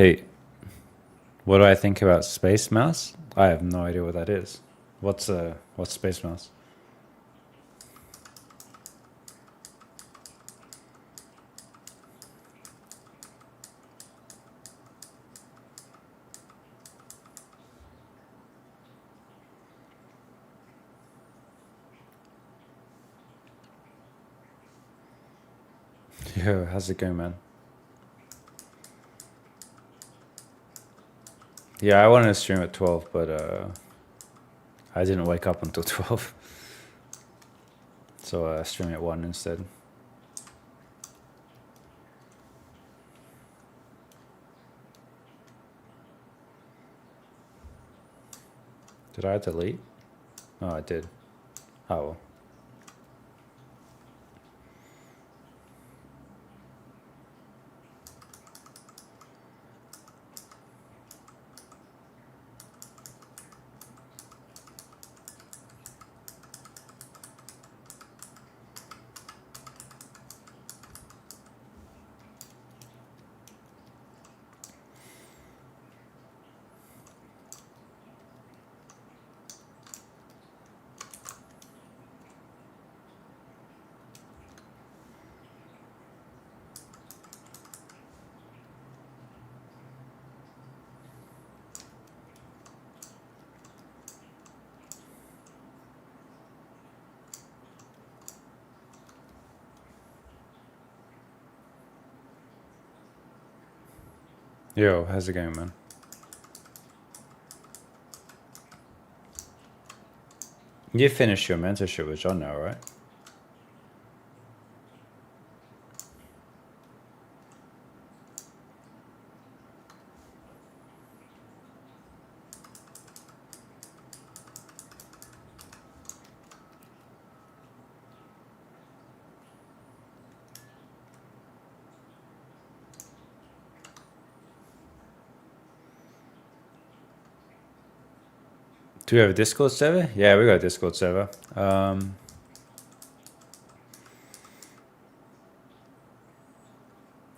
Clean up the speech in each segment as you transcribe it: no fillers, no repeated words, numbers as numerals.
Hey, what do I think about Space Mouse? I have no idea what that is. What's Space Mouse? Yo, how's it going, man? Yeah, I wanted to stream at 12, but I didn't wake up until 12. So streaming at 1 instead. Did I delete? Oh, I did. Oh, well. Yo, how's it going, man? You finished your mentorship with John now, right? Do we have a Discord server? Yeah, we got a Discord server.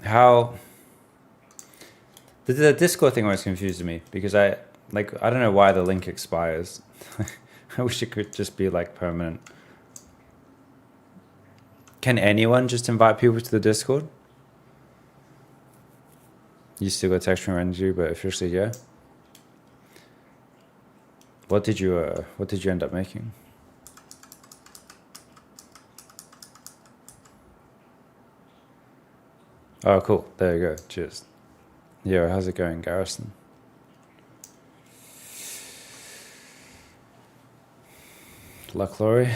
How the Discord thing always confuses me because I don't know why the link expires. I wish it could just be like permanent. Can anyone just invite people to the Discord? You still got texturing energy, but officially, yeah. What did you end up making? Oh, cool. There you go. Cheers. Yo, how's it going, Garrison? Luck, Laurie.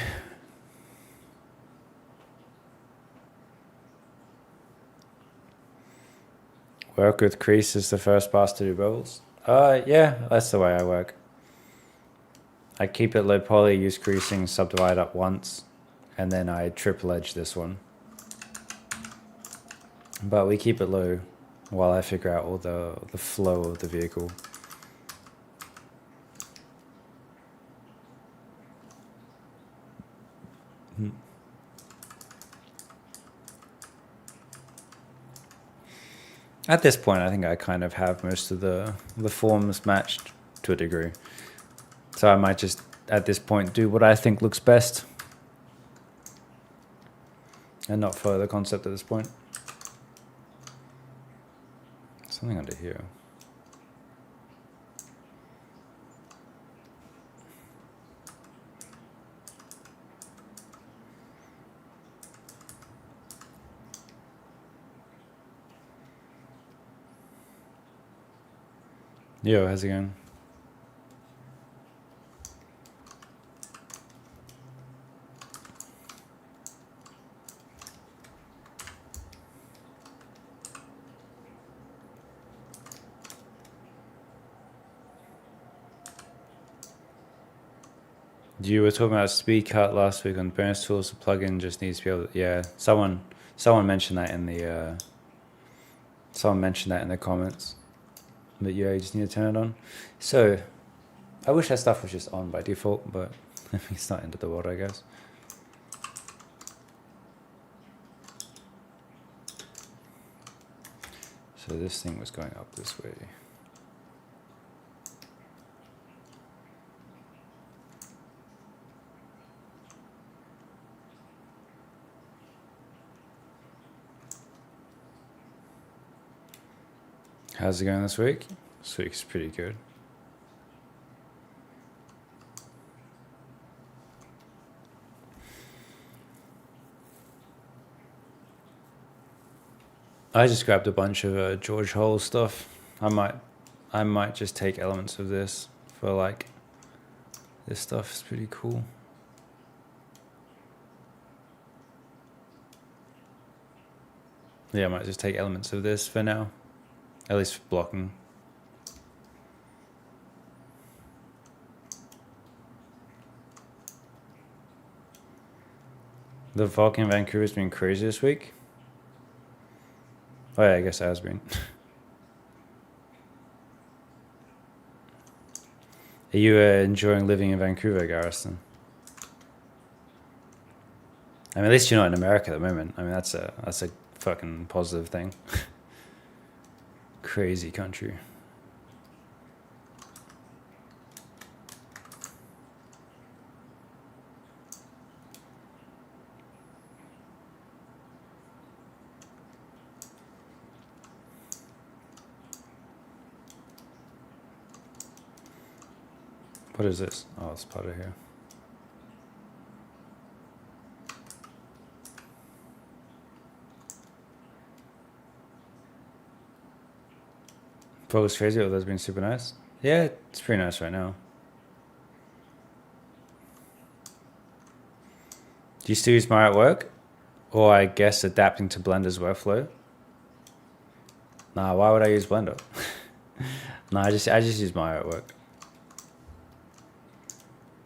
Work with crease is the first pass to do bubbles. Yeah, that's the way I work. I keep it low poly, use creasing, subdivide up once, and then I triple edge this one. But we keep it low while I figure out all the flow of the vehicle. At this point, I think I kind of have most of the forms matched to a degree. So I might just, at this point, do what I think looks best. And not follow the concept at this point. Something under here. Yo, how's it going? You were talking about speed cut last week on bonus tools. The plugin just needs to be able to, yeah. Someone mentioned that in the comments. But yeah, you just need to turn it on. So I wish that stuff was just on by default, but it's not end of the world, I guess. So this thing was going up this way. How's it going this week? This week's pretty good. I just grabbed a bunch of George Hole stuff. I might just take elements of this for like, this stuff is pretty cool. Yeah, I might just take elements of this for now, at least for blocking. The fog in Vancouver's been crazy this week. Oh yeah, I guess it has been. Are you enjoying living in Vancouver, Garrison? I mean, at least you're not in America at the moment. I mean, that's a fucking positive thing. Crazy country. What is this? Oh, it's part of here. Focus crazy, oh, that's been super nice. Yeah, it's pretty nice right now. Do you still use Maya at work? Or I guess adapting to Blender's workflow? Nah, why would I use Blender? Nah, I just use Maya at work.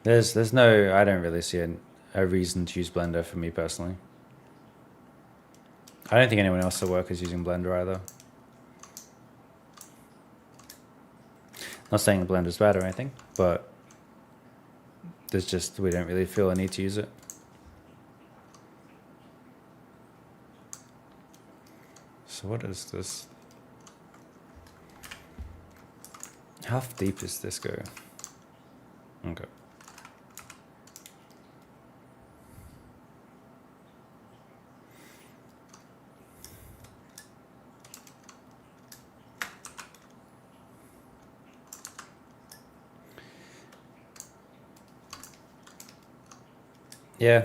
There's no, I don't really see a reason to use Blender for me personally. I don't think anyone else at work is using Blender either. Not saying Blender's bad or anything, but there's just, we don't really feel a need to use it. So what is this? How deep does this go? Okay. Yeah,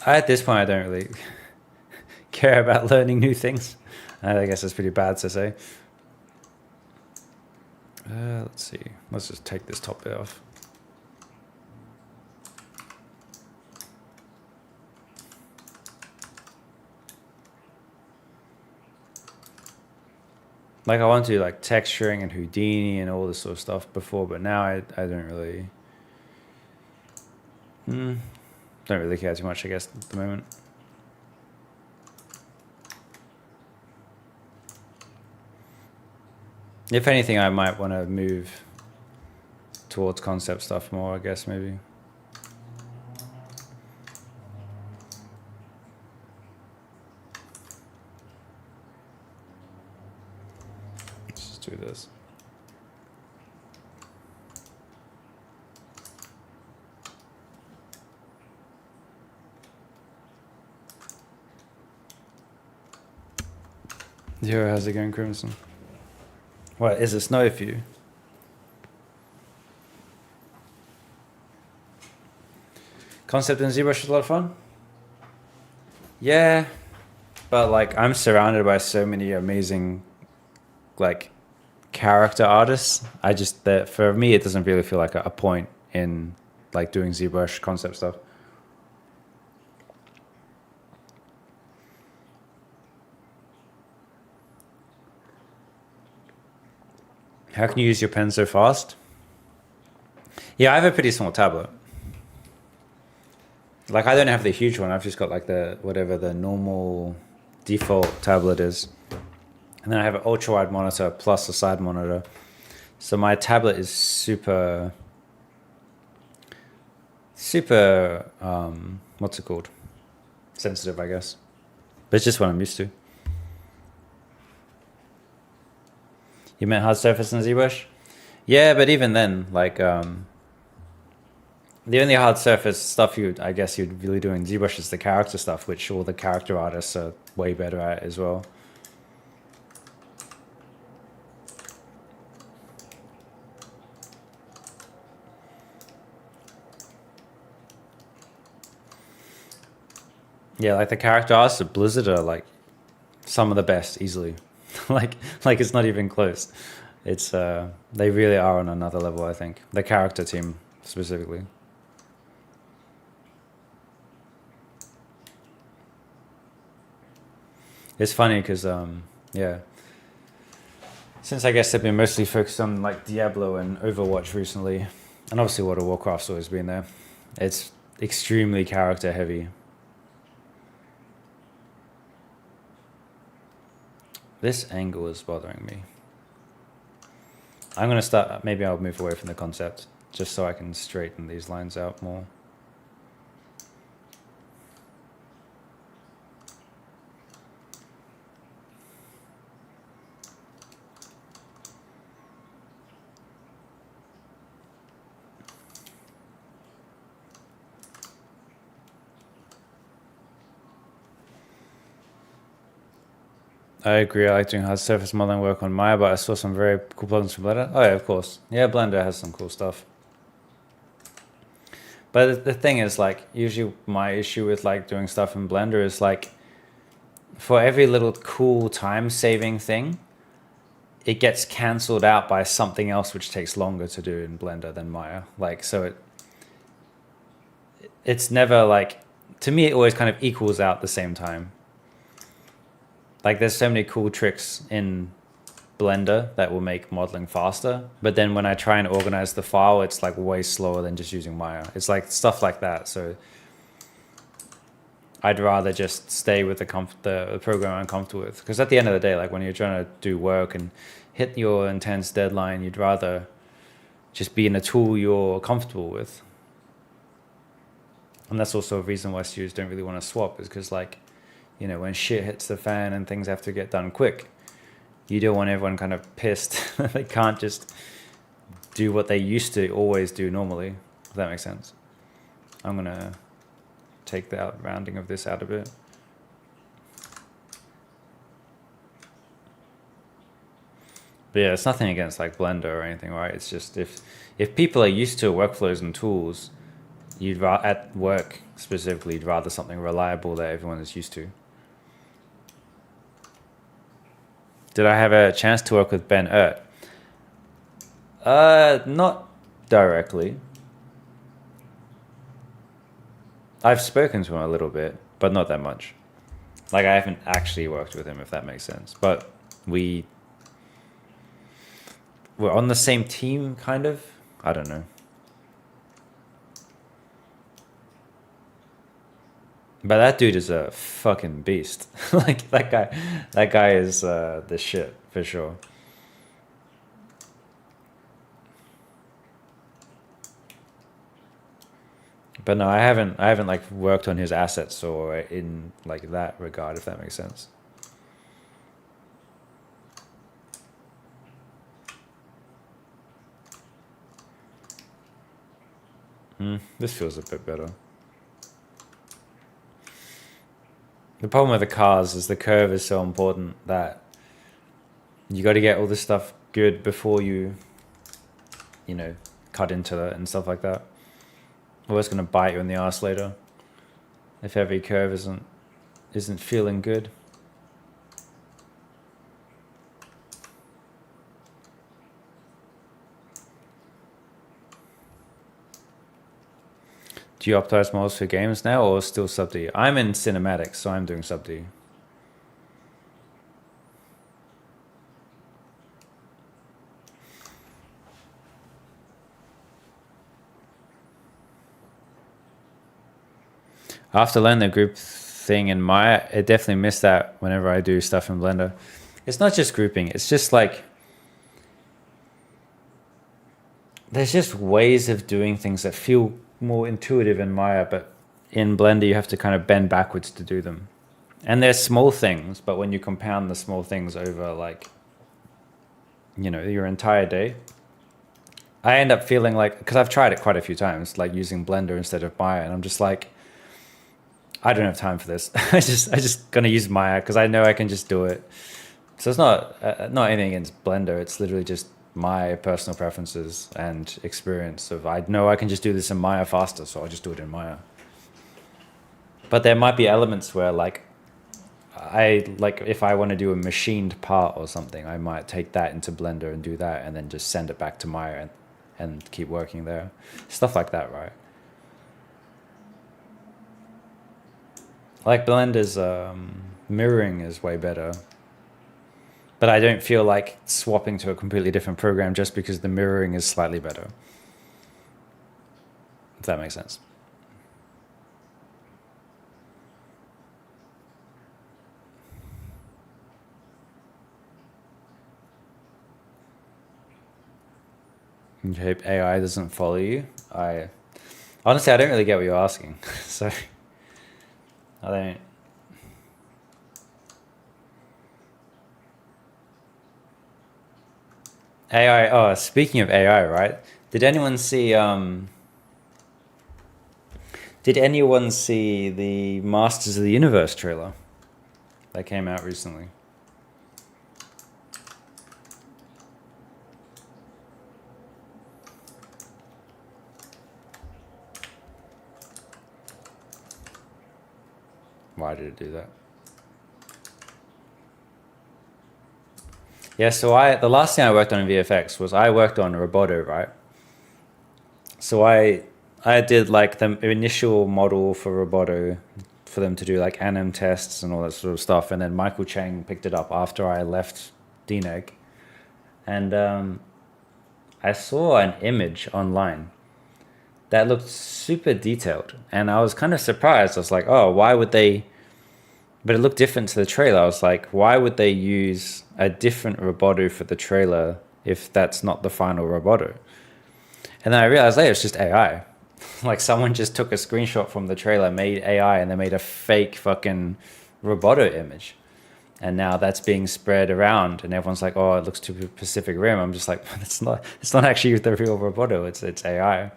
at this point I don't really care about learning new things. I guess that's pretty bad to say. Let's see. Let's just take this top bit off. Like I want to do like texturing and Houdini and all this sort of stuff before, but now I don't really don't really care too much, I guess, at the moment. If anything, I might want to move towards concept stuff more, I guess, maybe. Let's just do this. Yo, how's it going, Crimson? What, is it snow for you? Concept in ZBrush is a lot of fun? Yeah, but like I'm surrounded by so many amazing like character artists. That for me it doesn't really feel like a point in like doing ZBrush concept stuff. How can you use your pen so fast? Yeah, I have a pretty small tablet. Like I don't have the huge one. I've just got like the whatever the normal default tablet is. And then I have an ultra wide monitor plus a side monitor. So my tablet is super what's it called? Sensitive, I guess. But it's just what I'm used to. You meant hard surface and ZBrush? Yeah, but even then, like, the only hard surface stuff I guess you'd really do in ZBrush is the character stuff, which all the character artists are way better at as well. Yeah, like the character artists at Blizzard are like some of the best easily. like it's not even close. It's they really are on another level, I think. The character team specifically. It's funny because yeah, since I guess they've been mostly focused on like Diablo and Overwatch recently, and obviously World of Warcraft's always been there. It's extremely character heavy. This angle is bothering me. I'm gonna start, maybe I'll move away from the concept just so I can straighten these lines out more. I agree. I like doing hard surface modeling work on Maya, but I saw some very cool plugins from Blender. Oh yeah, of course. Yeah, Blender has some cool stuff. But the thing is, like, usually my issue with like doing stuff in Blender is like, for every little cool time-saving thing, it gets cancelled out by something else which takes longer to do in Blender than Maya. Like, so it's never like, to me, it always kind of equals out the same time. Like there's so many cool tricks in Blender that will make modeling faster. But then when I try and organize the file, it's like way slower than just using Maya. It's like stuff like that. So I'd rather just stay with the program I'm comfortable with. Because at the end of the day, like when you're trying to do work and hit your intense deadline, you'd rather just be in a tool you're comfortable with. And that's also a reason why students don't really want to swap, is because like, you know, when shit hits the fan and things have to get done quick, you don't want everyone kind of pissed. They can't just do what they used to always do normally, if that makes sense. I'm going to take the rounding of this out a bit. But yeah, it's nothing against like Blender or anything, right? It's just if people are used to workflows and tools, at work specifically, you'd rather something reliable that everyone is used to. Did I have a chance to work with Ben Ert? Not directly. I've spoken to him a little bit, but not that much. Like I haven't actually worked with him, if that makes sense. But we're on the same team, kind of. I don't know. But that dude is a fucking beast. Like that guy is the shit for sure. But no, I haven't like worked on his assets or in like that regard, if that makes sense. This feels a bit better. The problem with the cars is the curve is so important that you got to get all this stuff good before you know, cut into it and stuff like that. Or it's going to bite you in the ass later if every curve isn't feeling good. Do you optimize models for games now or still sub D? I'm in cinematics, so I'm doing sub D. After learning the group thing in Maya, I definitely miss that whenever I do stuff in Blender. It's not just grouping, it's just like, there's just ways of doing things that feel more intuitive in Maya, but in Blender you have to kind of bend backwards to do them. And they're small things, but when you compound the small things over like you know, your entire day, I end up feeling like, because I've tried it quite a few times, like using Blender instead of Maya, and I'm just like, I don't have time for this. I just gonna use Maya because I know I can just do it. So it's not anything against Blender. It's literally just my personal preferences and experience of I know I can just do this in Maya faster, so I'll just do it in Maya. But there might be elements where like if I want to do a machined part or something, I might take that into Blender and do that, and then just send it back to Maya and keep working there. Stuff like that, right? Like Blender's mirroring is way better. But I don't feel like swapping to a completely different program just because the mirroring is slightly better. If that makes sense. You hope AI doesn't follow you. Honestly, I don't really get what you're asking. So I don't. AI. Oh, speaking of AI, right? Did anyone see? Did anyone see the Masters of the Universe trailer that came out recently? Why did it do that? Yeah, so the last thing I worked on in VFX was I worked on Roboto, right? So I did like the initial model for Roboto for them to do like anim tests and all that sort of stuff, and then Michael Chang picked it up after I left DNEG, and I saw an image online that looked super detailed, and I was kind of surprised. I was like, oh, why would they? But it looked different to the trailer. I was like, why would they use a different Roboto for the trailer if that's not the final Roboto? And then I realized later it's just AI. Like someone just took a screenshot from the trailer, made AI, and they made a fake fucking Roboto image. And now that's being spread around, and everyone's like, "Oh, it looks too Pacific Rim." I'm just like, it's not actually the real Roboto. It's AI.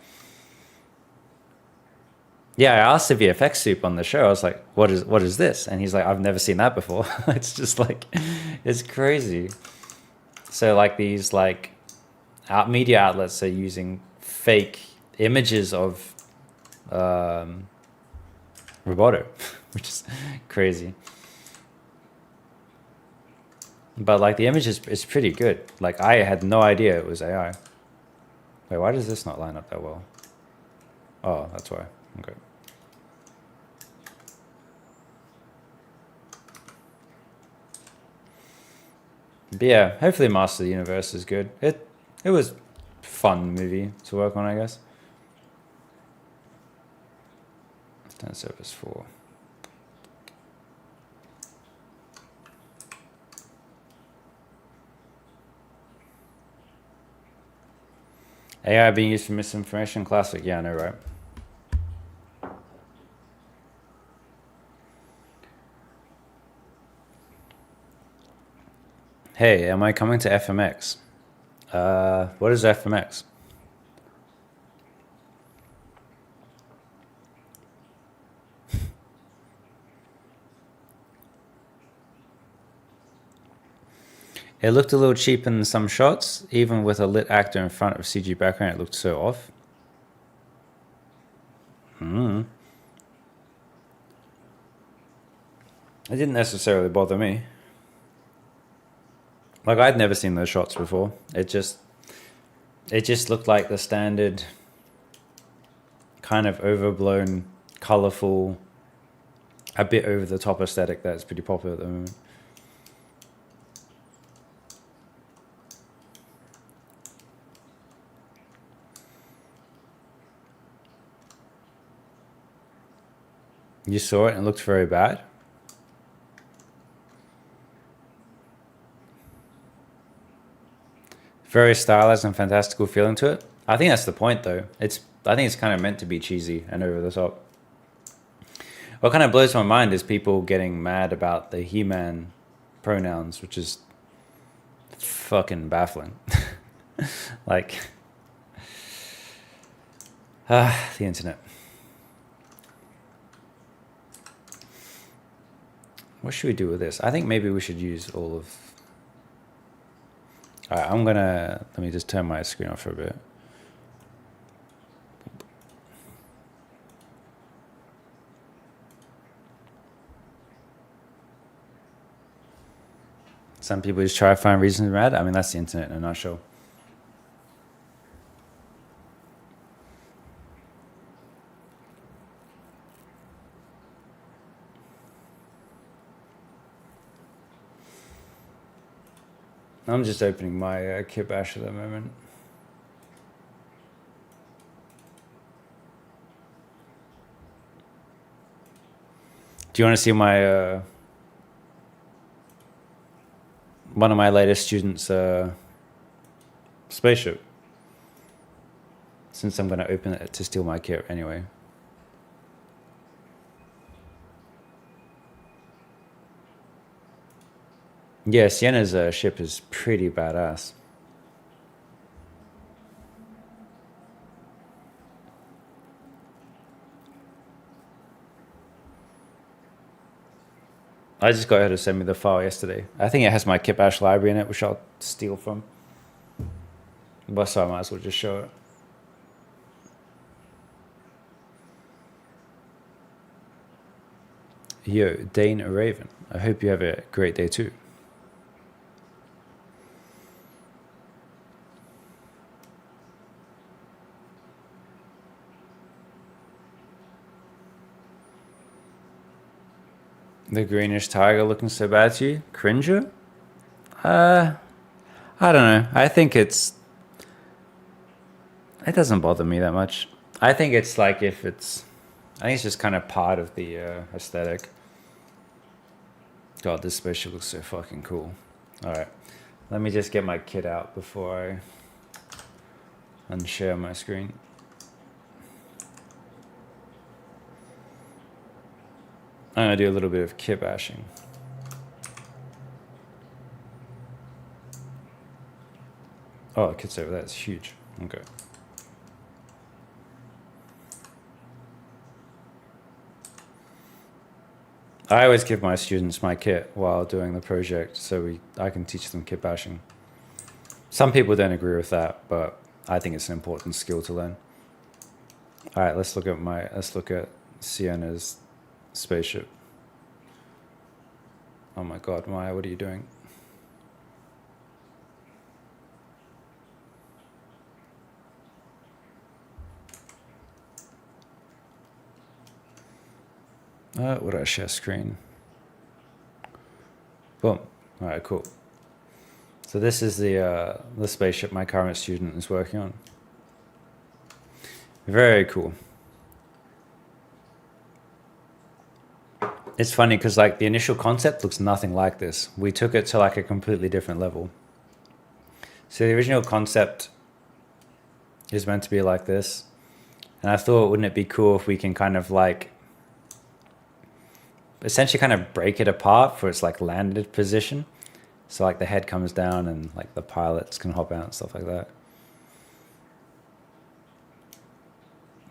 Yeah, I asked the VFX soup on the show. I was like, what is this? And he's like, I've never seen that before. It's just like, it's crazy. So like these like media outlets are using fake images of Roboto, which is crazy. But like the image is pretty good. Like I had no idea it was AI. Wait, why does this not line up that well? Oh, that's why. Okay. But yeah, hopefully Master of the Universe is good. It was a fun movie to work on, I guess. Stand Service 4. AI being used for misinformation, classic. Yeah, I know, right? Hey, am I coming to FMX? What is FMX? It looked a little cheap in some shots, even with a lit actor in front of CG background. It looked so off. It didn't necessarily bother me. Like I'd never seen those shots before. It just looked like the standard kind of overblown, colorful, a bit over the top aesthetic that's pretty popular at the moment. You saw it and it looked very bad. Very stylized and fantastical feeling to it. I think that's the point, though. I think it's kind of meant to be cheesy and over the top. What kind of blows my mind is people getting mad about the He-Man pronouns, which is Fucking baffling. Like, the internet. What should we do with this? I think maybe we should use all of... Alright, let me just turn my screen off for a bit. Some people just try to find reasons to be mad. I mean, that's the internet in a nutshell. I'm just opening my kit bash at the moment. Do you want to see my one of my latest students' spaceship? Since I'm going to open it to steal my kit anyway. Yeah, Sienna's ship is pretty badass. I just got her to send me the file yesterday. I think it has my kit bash library in it, which I'll steal from. But so I might as well just show it. Yo, Dane Raven. I hope you have a great day too. The greenish tiger looking so bad to you? Cringer? I don't know. I think it doesn't bother me that much. I think it's like I think it's just kind of part of the aesthetic. God, this spaceship looks so fucking cool. Alright, let me just get my kit out before I unshare my screen. I'm gonna do a little bit of kit bashing. Oh, the kit's over there, it's huge. Okay. I always give my students my kit while doing the project so I can teach them kit bashing. Some people don't agree with that, but I think it's an important skill to learn. All right, let's look at Sienna's spaceship. Oh my God, Maya, what are you doing? What do I share screen? Boom. All right, cool. So this is the spaceship my current student is working on. Very cool. It's funny because like the initial concept looks nothing like this. We took it to like a completely different level. So the original concept is meant to be like this. And I thought, wouldn't it be cool if we can kind of like essentially kind of break it apart for its like landed position. So like the head comes down and like the pilots can hop out and stuff like that.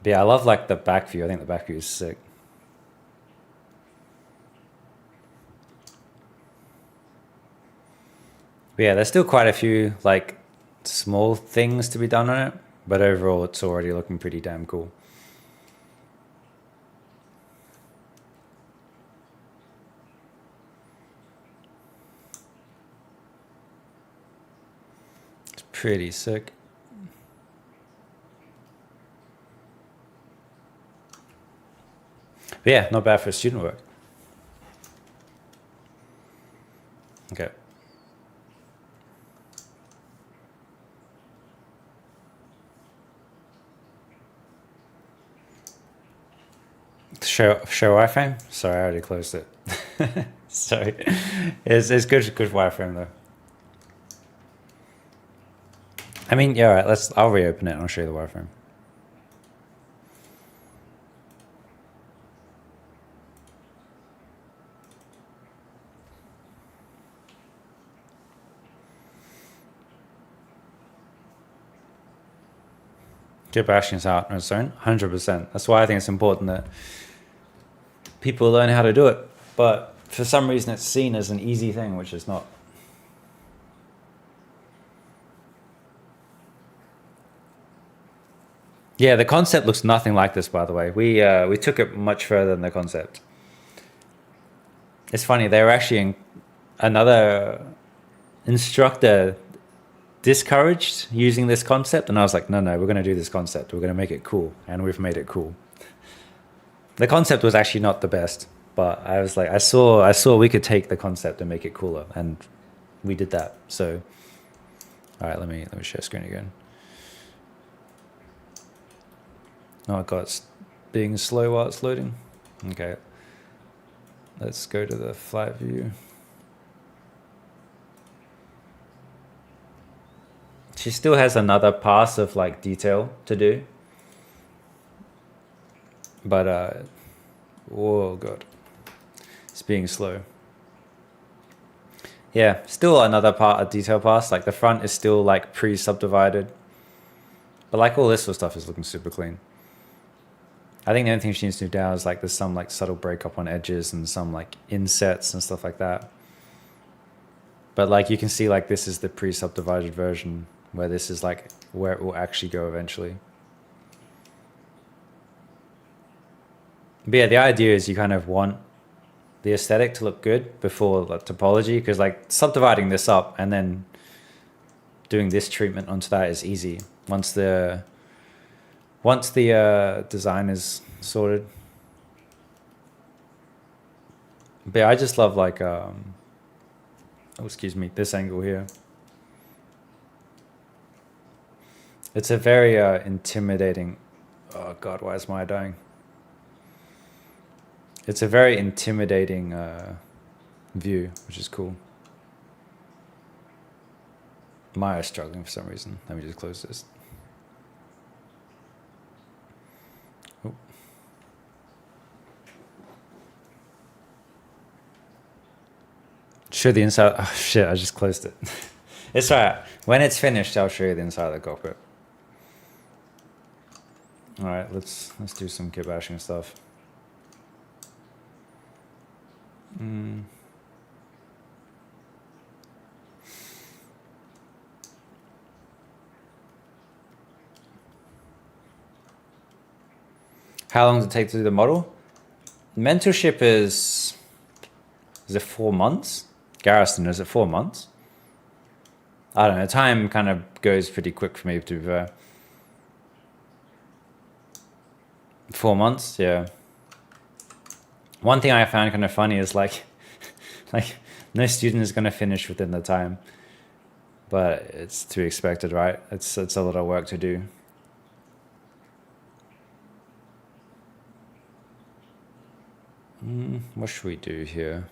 But yeah, I love like the back view. I think the back view is sick. But yeah, there's still quite a few like small things to be done on it, but overall it's already looking pretty damn cool. It's pretty sick. But yeah, not bad for student work. Okay. Show wireframe? Sorry, I already closed it. Sorry. It's good wireframe though. I mean, yeah, all right, I'll reopen it and I'll show you the wireframe. Git bashing is out on its own, 100%. That's why I think it's important that people learn how to do it. But for some reason, it's seen as an easy thing, which is not. Yeah, the concept looks nothing like this, by the way. We took it much further than the concept. It's funny, they were actually another instructor discouraged using this concept, and I was like, no, we're going to do this concept. We're going to make it cool, and we've made it cool. The concept was actually not the best, but I was like, I saw we could take the concept and make it cooler, and we did that. So, all right, let me share screen again. Oh god, it's being slow while it's loading. Okay, let's go to the flat view. She still has another pass of like detail to do, but oh god, it's being slow. Yeah, still another part of detail pass. Like the front is still like pre-subdivided, but like all this sort of stuff is looking super clean. I think the only thing she needs to do now is like there's some like subtle breakup on edges and some like insets and stuff like that. But like you can see like this is the pre-subdivided version where this is like where it will actually go eventually. But yeah, the idea is you kind of want the aesthetic to look good before the topology, because like subdividing this up and then doing this treatment onto that is easy once the design is sorted. But yeah, I just love like oh excuse me, this angle here. It's a very intimidating. Oh god, why is Maya dying? It's a very intimidating view, which is cool. Maya's struggling for some reason. Let me just close this. Oh. Show the inside. Oh shit, I just closed it. It's alright. When it's finished, I'll show you the inside of the cockpit. Alright, let's do some kit bashing stuff. How long does it take to do the model? Mentorship is it 4 months? Garrison, is it 4 months? I don't know, time kind of goes pretty quick for me, to be fair. 4 months, yeah. One thing I found kind of funny is like no student is going to finish within the time, but it's to be expected, right? It's a lot of work to do. What should we do here?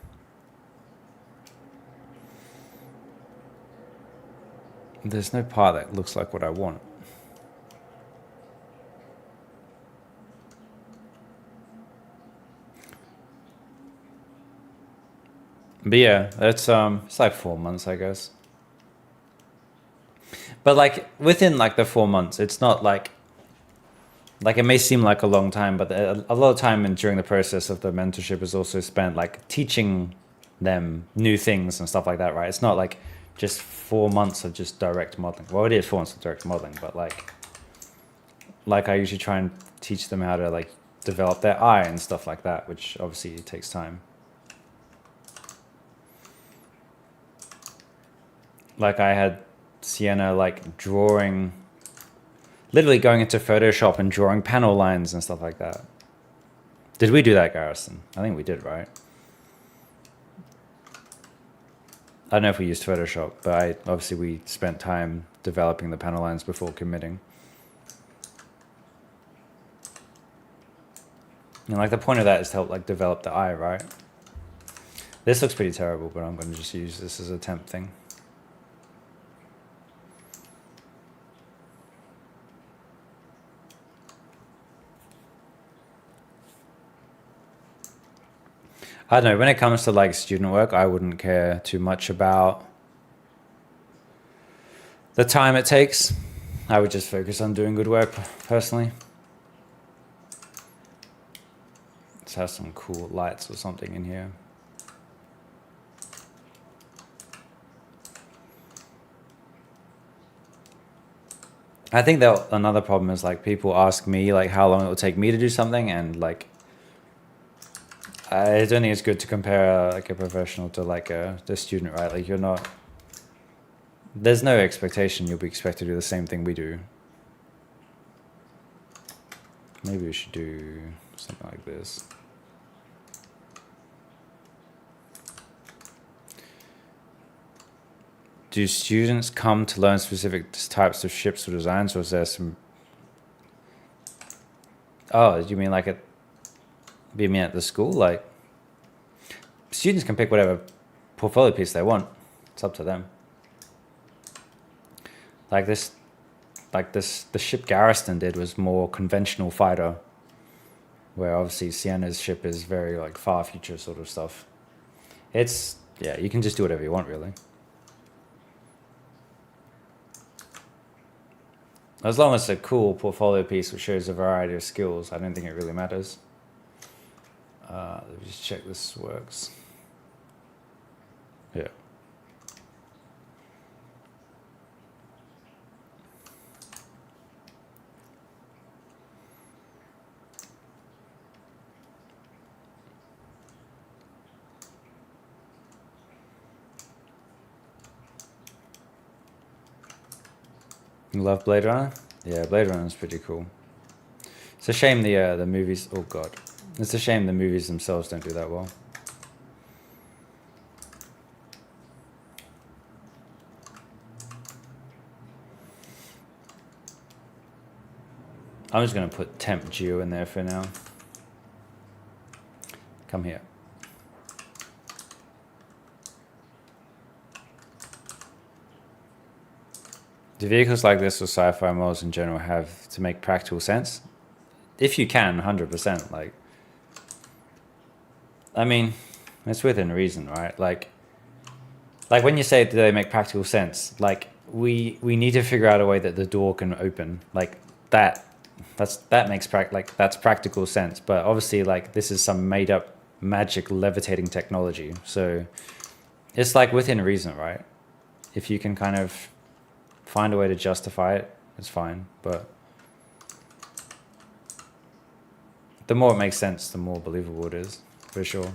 There's no part that looks like what I want. But yeah, it's like 4 months, I guess. But like within like the 4 months, it's not like it may seem like a long time, but a lot of time during the process of the mentorship is also spent like teaching them new things and stuff like that, right? It's not like just 4 months of just direct modeling. Well, it is 4 months of direct modeling, but like I usually try and teach them how to like develop their eye and stuff like that, which obviously takes time. Like I had Sienna like drawing, literally going into Photoshop and drawing panel lines and stuff like that. Did we do that, Garrison? I think we did, right? I don't know if we used Photoshop, but obviously we spent time developing the panel lines before committing. And like the point of that is to help like develop the eye, right? This looks pretty terrible, but I'm going to just use this as a temp thing. I don't know, when it comes to like student work, I wouldn't care too much about the time it takes. I would just focus on doing good work, personally. Let's have some cool lights or something in here. I think that another problem is like people ask me like how long it will take me to do something, and like I don't think it's good to compare like a professional to like the student, right? Like there's no expectation you'll be expected to do the same thing we do. Maybe we should do something like this. Do students come to learn specific types of ships or designs, or is there some... Oh, you mean like you mean at the school? Like, students can pick whatever portfolio piece they want. It's up to them. The ship Garriston did was more conventional fighter, where obviously Sienna's ship is very like far future sort of stuff. It's, yeah, you can just do whatever you want, really. As long as it's a cool portfolio piece which shows a variety of skills, I don't think it really matters. Let me just check this works. Yeah. You love Bladerunner? Yeah, Bladerunner is pretty cool. It's a shame the movies... Oh god. It's a shame the movies themselves don't do that well. I'm just going to put temp geo in there for now. Come here. Do vehicles like this or sci-fi models in general have to make practical sense? If you can, 100%. Like, I mean, it's within reason, right? Like when you say do they make practical sense, like we need to figure out a way that the door can open. Like that makes that's practical sense. But obviously, like this is some made up magic levitating technology. So it's like within reason, right? If you can kind of find a way to justify it, it's fine. But the more it makes sense, the more believable it is, for sure.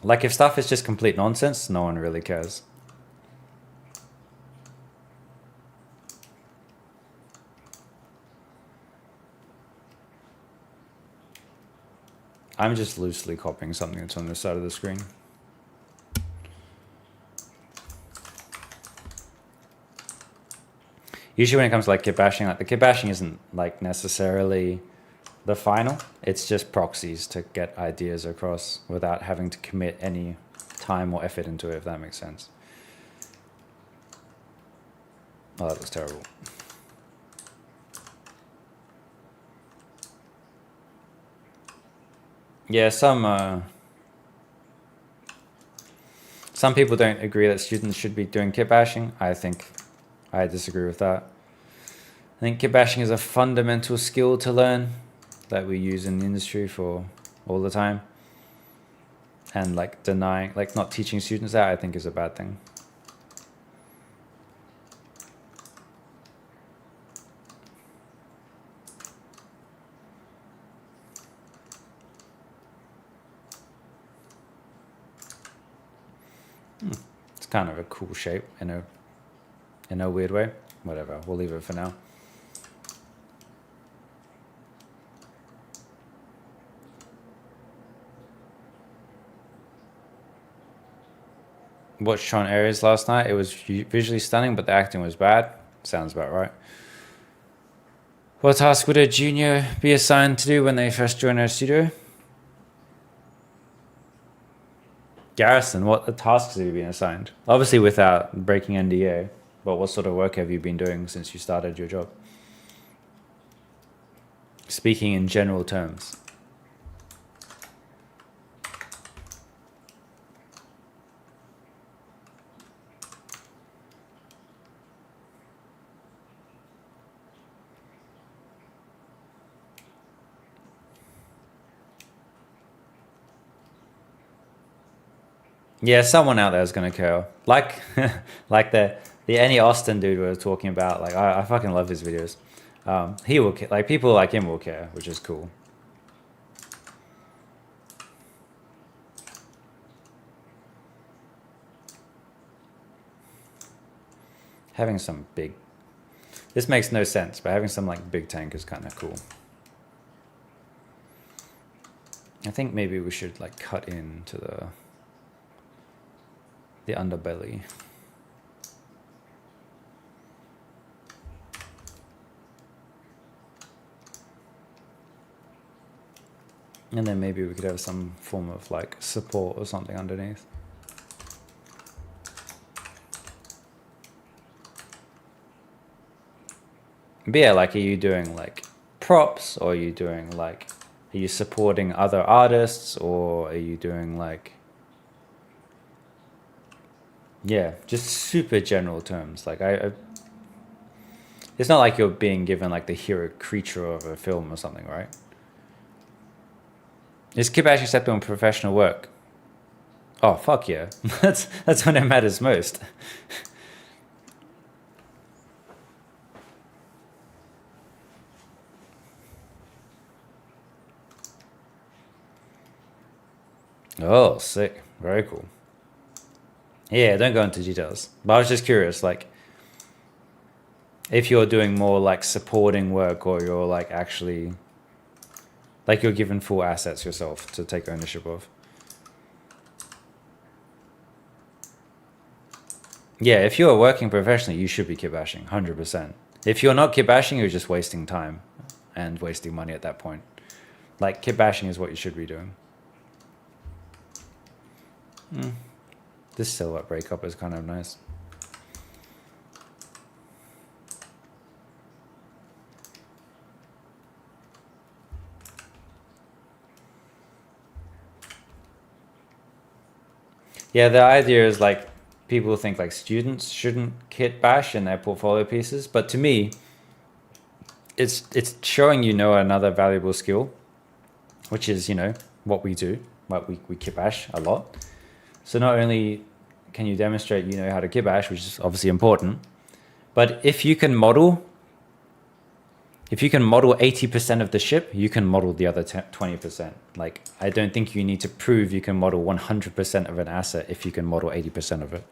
Like if stuff is just complete nonsense, no one really cares. I'm just loosely copying something that's on this side of the screen. Usually when it comes to like kit bashing, like the kit bashing isn't like necessarily the final. It's just proxies to get ideas across without having to commit any time or effort into it, if that makes sense. Oh, that looks terrible. Yeah, some people don't agree that students should be doing kit bashing. I disagree with that. I think kit bashing is a fundamental skill to learn that we use in the industry for all the time. And like denying, like not teaching students that, I think is a bad thing. It's kind of a cool shape in a weird way. Whatever, we'll leave it for now. Watched Sean Aries last night. It was visually stunning, but the acting was bad. Sounds about right. What task would a junior be assigned to do when they first join our studio? Garrison, what tasks have you been assigned? Obviously without breaking NDA, but what sort of work have you been doing since you started your job? Speaking in general terms. Yeah, someone out there is gonna care. Like, like the Annie Austin dude we were talking about. Like, I fucking love his videos. He will like people like him will care, which is cool. Having some big. This makes no sense, but having some like big tank is kind of cool. I think maybe we should like cut into the underbelly. And then maybe we could have some form of like support or something underneath. But yeah, like, are you doing like props, or are you doing like, are you supporting other artists, or are you doing like, yeah, just super general terms. Like it's not like you're being given like the hero creature of a film or something, right? Is Kip actually set doing professional work? Oh fuck yeah, that's when it matters most. Oh, sick, very cool. Yeah, don't go into details. But I was just curious, like, if you're doing more like supporting work, or you're like actually, like, you're given full assets yourself to take ownership of. Yeah, if you are working professionally, you should be kit bashing, 100%. If you're not kit bashing, you're just wasting time and wasting money at that point. Like, kit bashing is what you should be doing. This silhouette breakup is kind of nice. Yeah, the idea is like, people think like students shouldn't kit bash in their portfolio pieces, but to me, it's showing another valuable skill, which is what we do. Like, we kit bash a lot. So not only can you demonstrate how to kit bash, which is obviously important, but if you can model 80% of the ship, you can model the other 20%. Like, I don't think you need to prove you can model 100% of an asset if you can model 80% of it.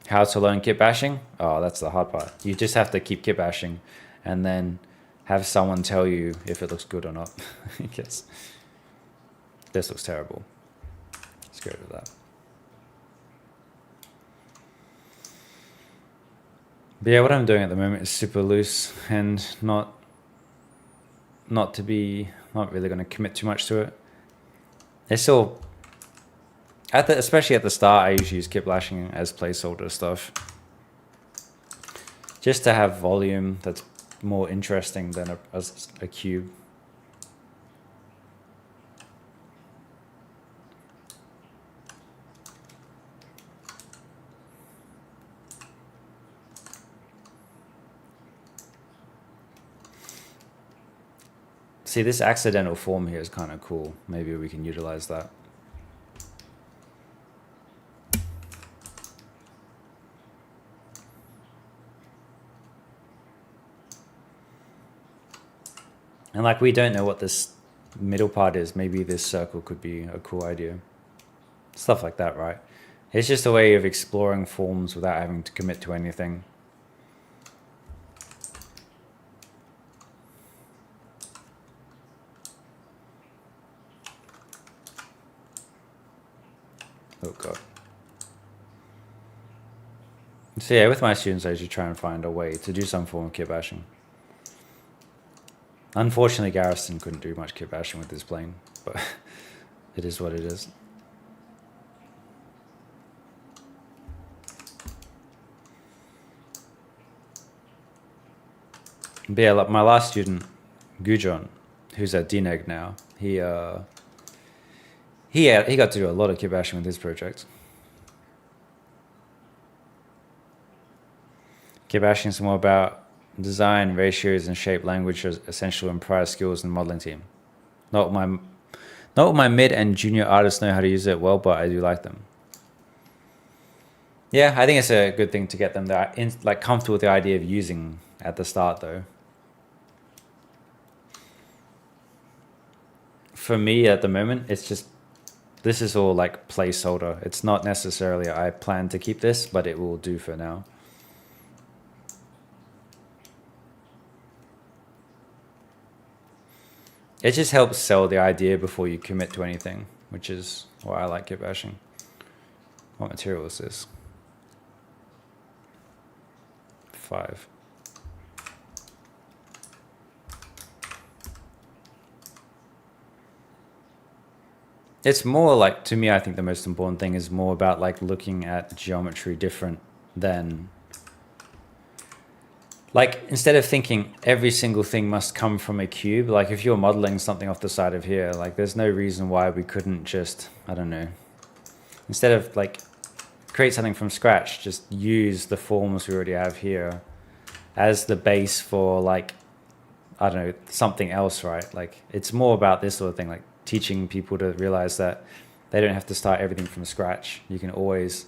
How to learn kit bashing? Oh, that's the hard part. You just have to keep kit bashing and then have someone tell you if it looks good or not. Because this looks terrible. Let's go to that. But yeah, what I'm doing at the moment is super loose and not really going to commit too much to it. It's still, especially at the start, I usually use kit bashing as placeholder stuff, just to have volume that's more interesting than a cube. See, this accidental form here is kind of cool. Maybe we can utilize that. And like, we don't know what this middle part is. Maybe this circle could be a cool idea. Stuff like that, right? It's just a way of exploring forms without having to commit to anything. Oh god. So yeah, with my students, I usually try and find a way to do some form of kit bashing. Unfortunately, Garrison couldn't do much kit bashing with his plane, but it is what it is. But yeah, like my last student, Gujon, who's at DNEG now, he got to do a lot of kit bashing with his project. Kit bashing is more about design, ratios, and shape language as essential in prior skills and modeling team. Not Not all my mid and junior artists know how to use it well, but I do like them. Yeah, I think it's a good thing to get them like comfortable with the idea of using at the start, though. For me at the moment, it's just this is all like placeholder. It's not necessarily I plan to keep this, but it will do for now. It just helps sell the idea before you commit to anything, which is why I like kit bashing. What material is this? 5. It's more like, to me, I think the most important thing is more about like looking at geometry different than, like, instead of thinking every single thing must come from a cube, like if you're modeling something off the side of here, like there's no reason why we couldn't just, I don't know, instead of like create something from scratch, just use the forms we already have here as the base for like, I don't know, something else, right? Like it's more about this sort of thing, like teaching people to realize that they don't have to start everything from scratch. You can always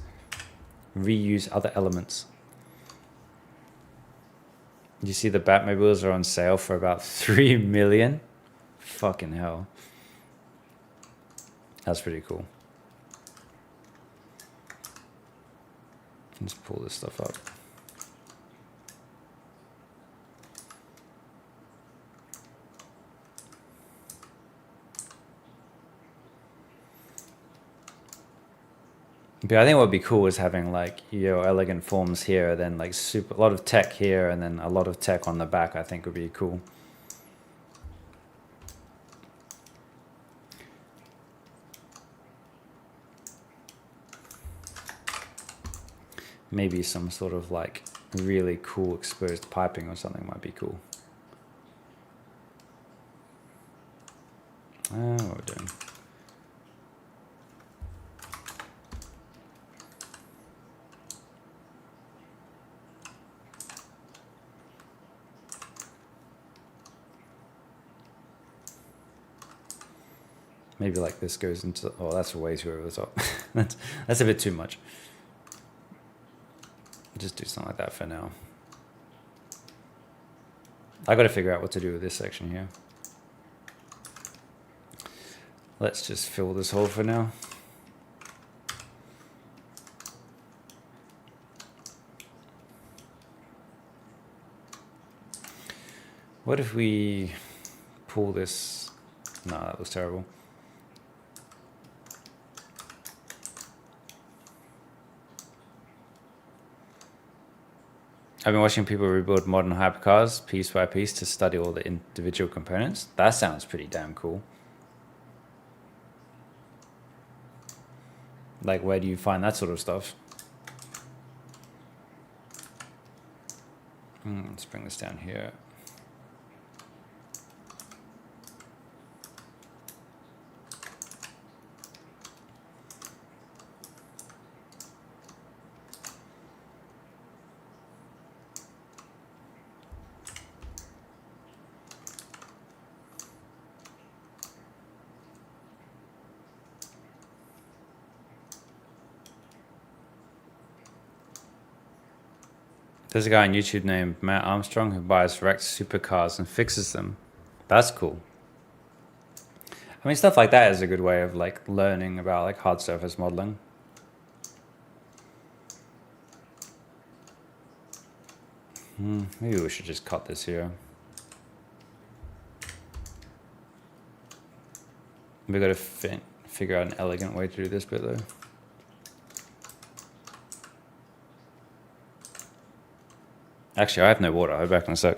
reuse other elements. You see the Batmobiles are on sale for about 3 million? Fucking hell. That's pretty cool. Let's pull this stuff up. But I think what would be cool is having like your elegant forms here, then like a lot of tech here, and then a lot of tech on the back. I think would be cool. Maybe some sort of like really cool exposed piping or something might be cool. What are we doing? Maybe like this goes into, oh, that's way too over the top. that's a bit too much. Just do something like that for now. I got to figure out what to do with this section here. Let's just fill this hole for now. What if we pull this? No, that was terrible. I've been watching people rebuild modern hypercars piece by piece to study all the individual components. That sounds pretty damn cool. Like, where do you find that sort of stuff? Let's bring this down here. There's a guy on YouTube named Matt Armstrong who buys wrecked supercars and fixes them. That's cool. I mean, stuff like that is a good way of like learning about like hard surface modeling. Maybe we should just cut this here. We got to figure out an elegant way to do this bit though. Actually, I have no water. I'll be back in a sec.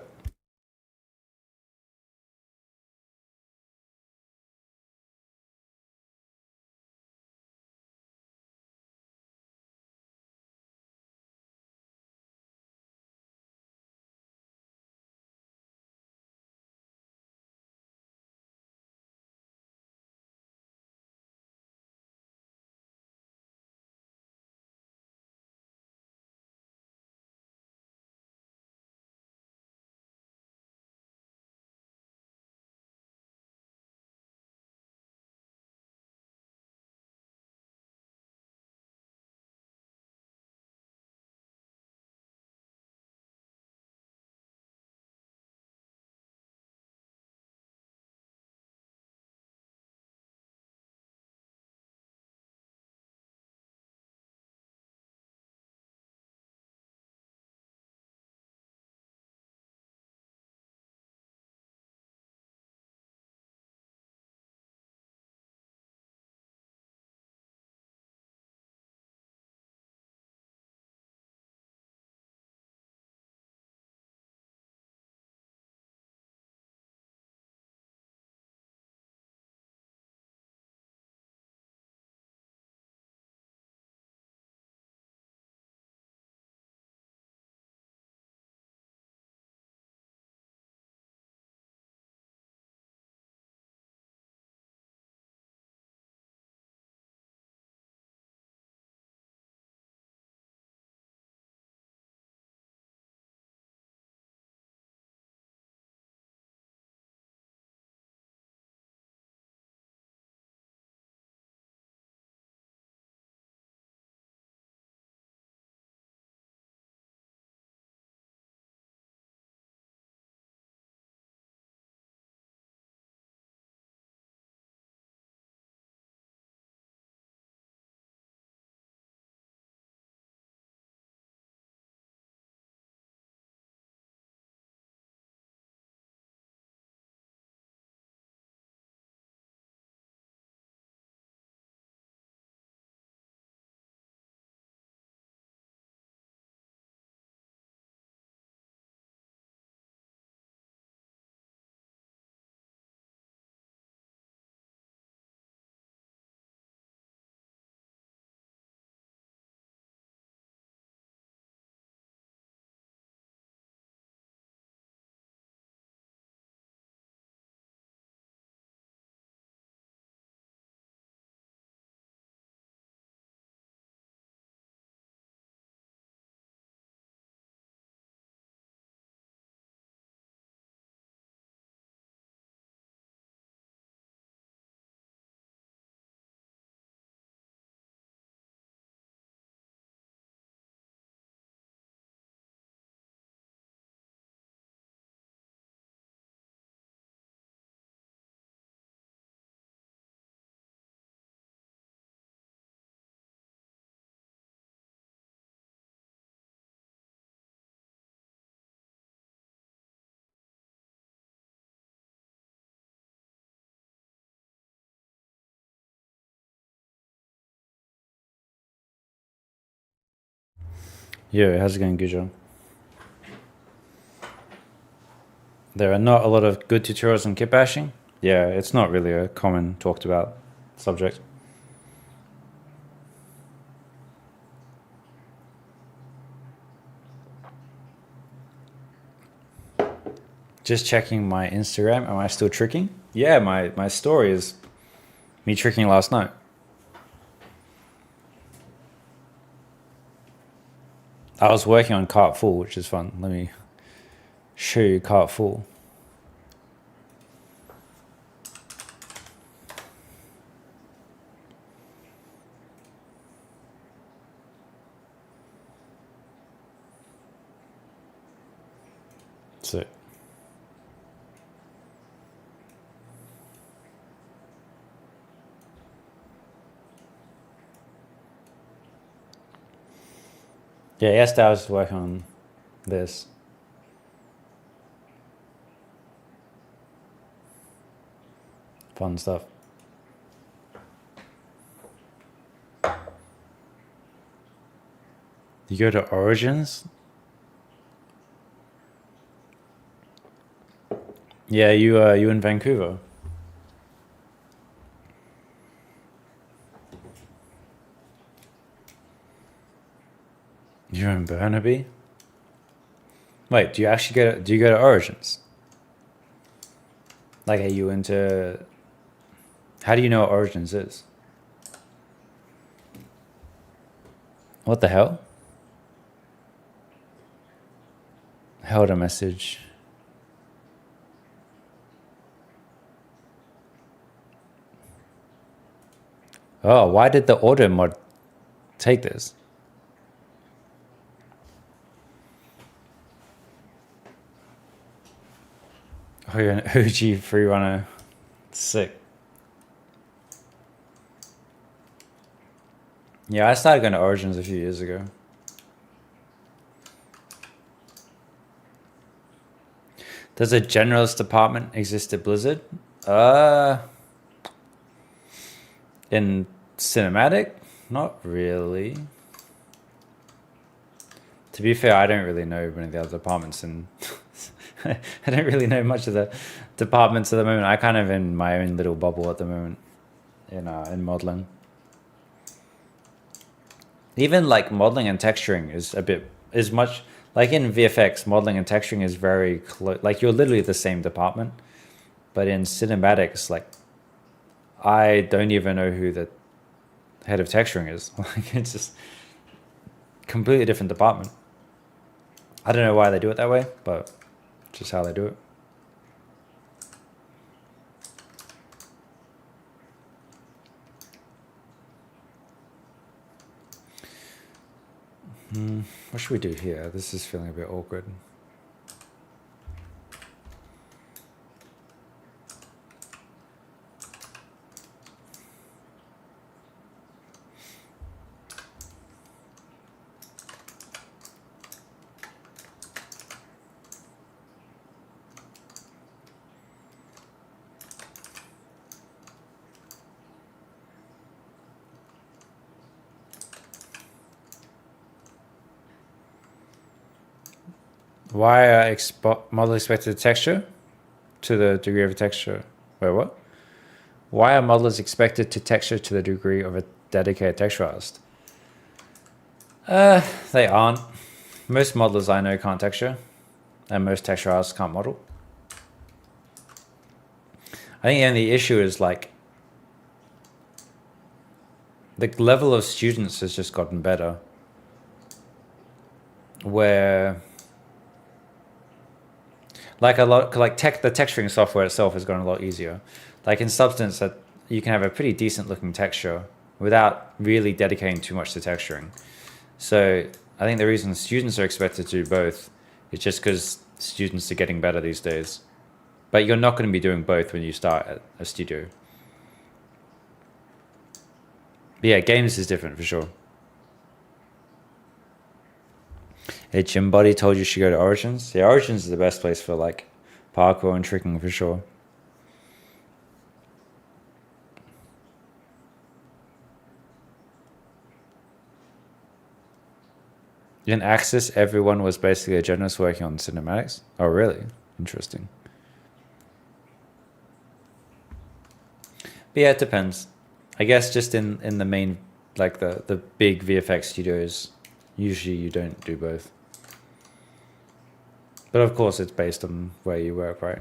Yeah, how's it going, Gujo? There are not a lot of good tutorials on kit bashing. Yeah, it's not really a common talked about subject. Just checking my Instagram. Am I still tricking? Yeah, my story is me tricking last night. I was working on cart full, which is fun. Let me show you cart full. So yeah, yesterday I was working on this. Fun stuff. You go to Origins? Yeah, you in Vancouver. You're in Burnaby? Wait, do you go to Origins? Like, are you into... How do you know what Origins is? What the hell? Held a message. Oh, why did the auto mod take this? Oh, you're an OG free runner. Sick. Yeah, I started going to Origins a few years ago. Does a generalist department exist at Blizzard? In cinematic? Not really. To be fair, I don't really know many of the other departments, and I don't really know much of the departments at the moment. I kind of in my own little bubble at the moment in modeling. Even like modeling and texturing is much like in VFX. Modeling and texturing is very close. Like you're literally the same department, but in cinematics, like I don't even know who the head of texturing is. Like it's just completely different department. I don't know why they do it that way, but just how they do it. What should we do here? This is feeling a bit awkward. Why are model expected texture to the degree of a texture? Wait, what? Why are modelers expected to texture to the degree of a dedicated texture artist? They aren't. Most modelers I know can't texture, and most texture artists can't model. I think the only issue is like the level of students has just gotten better, where like a lot like the texturing software itself has gotten a lot easier. Like in Substance, that you can have a pretty decent looking texture without really dedicating too much to texturing. So I think the reason students are expected to do both is just because students are getting better these days. But you're not going to be doing both when you start at a studio. But yeah, games is different for sure. Hey, Gym Buddy told you should go to Origins. Yeah, Origins is the best place for like parkour and tricking for sure. In Axis, everyone was basically a generalist working on cinematics. Oh, really? Interesting. But yeah, it depends. I guess just in the main, like the big VFX studios, usually you don't do both. But of course, it's based on where you work, right?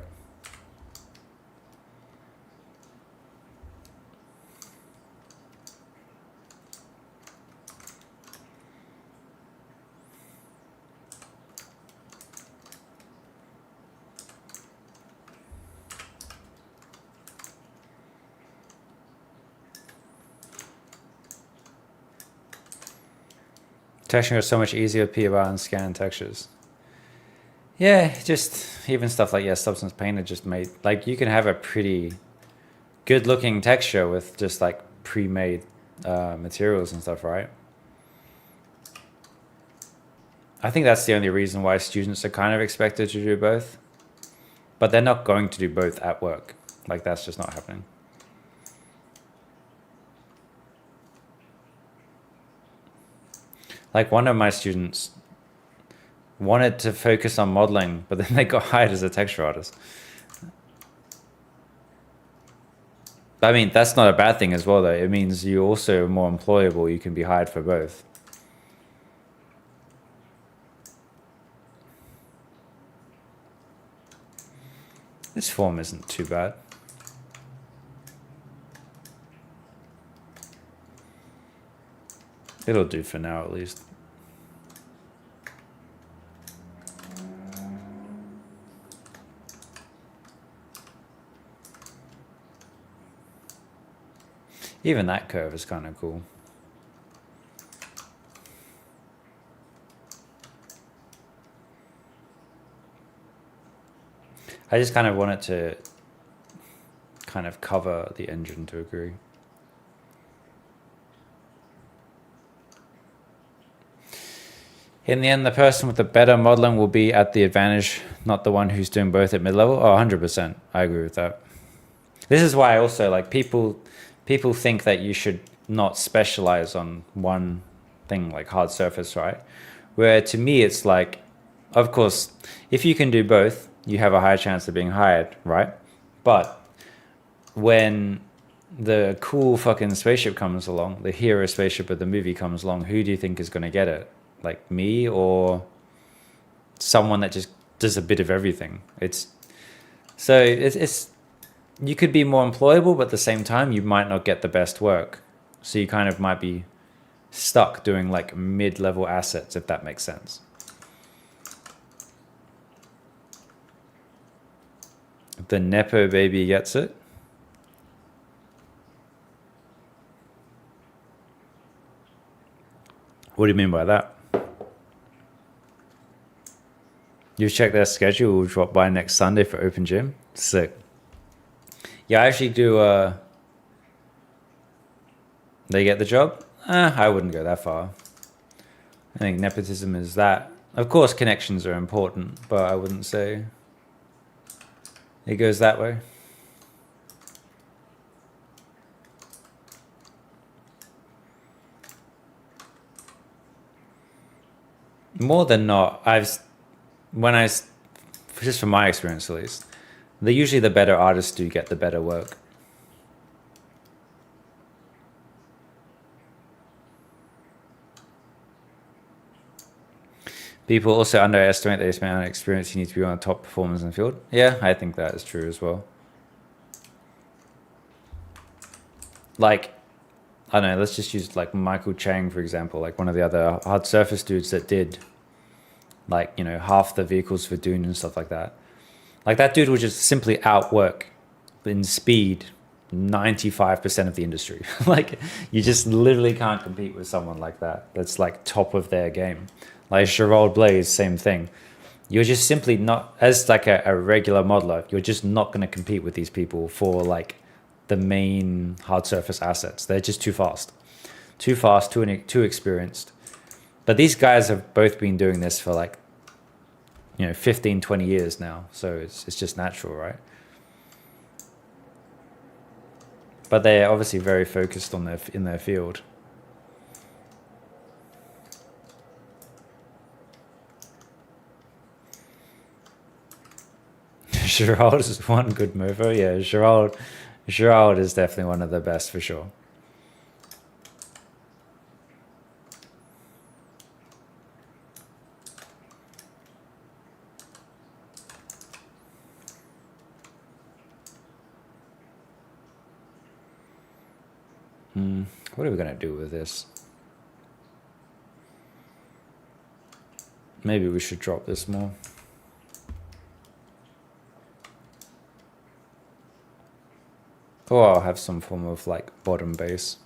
Texturing is so much easier with PBR and scan textures. Yeah, just even stuff like, yeah, Substance Painter just made, like, you can have a pretty good looking texture with just like pre-made materials and stuff, right? I think that's the only reason why students are kind of expected to do both. But they're not going to do both at work. Like, that's just not happening. Like, one of my students wanted to focus on modeling, but then they got hired as a texture artist. I mean, that's not a bad thing as well, though. It means you're also more employable. You can be hired for both. This form isn't too bad. It'll do for now, at least. Even that curve is kind of cool. I just kind of want it to kind of cover the engine to a degree. In the end, the person with the better modeling will be at the advantage, not the one who's doing both at mid-level. Oh, 100%. I agree with that. This is why also, like, people think that you should not specialize on one thing, like hard surface, right? Where to me, it's like, of course, if you can do both, you have a higher chance of being hired, right? But when the cool fucking spaceship comes along, the hero spaceship of the movie comes along, who do you think is going to get it? Like me or someone that just does a bit of everything? It's you could be more employable, but at the same time, you might not get the best work. So you kind of might be stuck doing like mid-level assets, if that makes sense. The Nepo baby gets it. What do you mean by that? You check their schedule, will drop by next Sunday for open gym. Sick. Yeah, I actually do. They get the job? I wouldn't go that far. I think nepotism is that. Of course, connections are important, but I wouldn't say it goes that way. More than not, just from my experience at least, usually the better artists do get the better work. People also underestimate the amount of experience you need to be one of the top performers in the field. Yeah, I think that is true as well. Like, I don't know, let's just use like Michael Chang, for example, like one of the other hard surface dudes that did like, you know, half the vehicles for Dune and stuff like that. Like that dude would just simply outwork in speed 95% of the industry. Like you just literally can't compete with someone like that. That's like top of their game. Like Gerald Blaze, same thing. You're just simply not, as like a regular modeler, you're just not going to compete with these people for like the main hard surface assets. They're just too fast, too experienced. But these guys have both been doing this for like, you know, 15, 20 years now. So it's just natural, right? But they're obviously very focused on in their field. Gerald is one good mover. Yeah, Gerald is definitely one of the best for sure. What are we gonna do with this? Maybe we should drop this more. Or I'll have some form of like bottom base.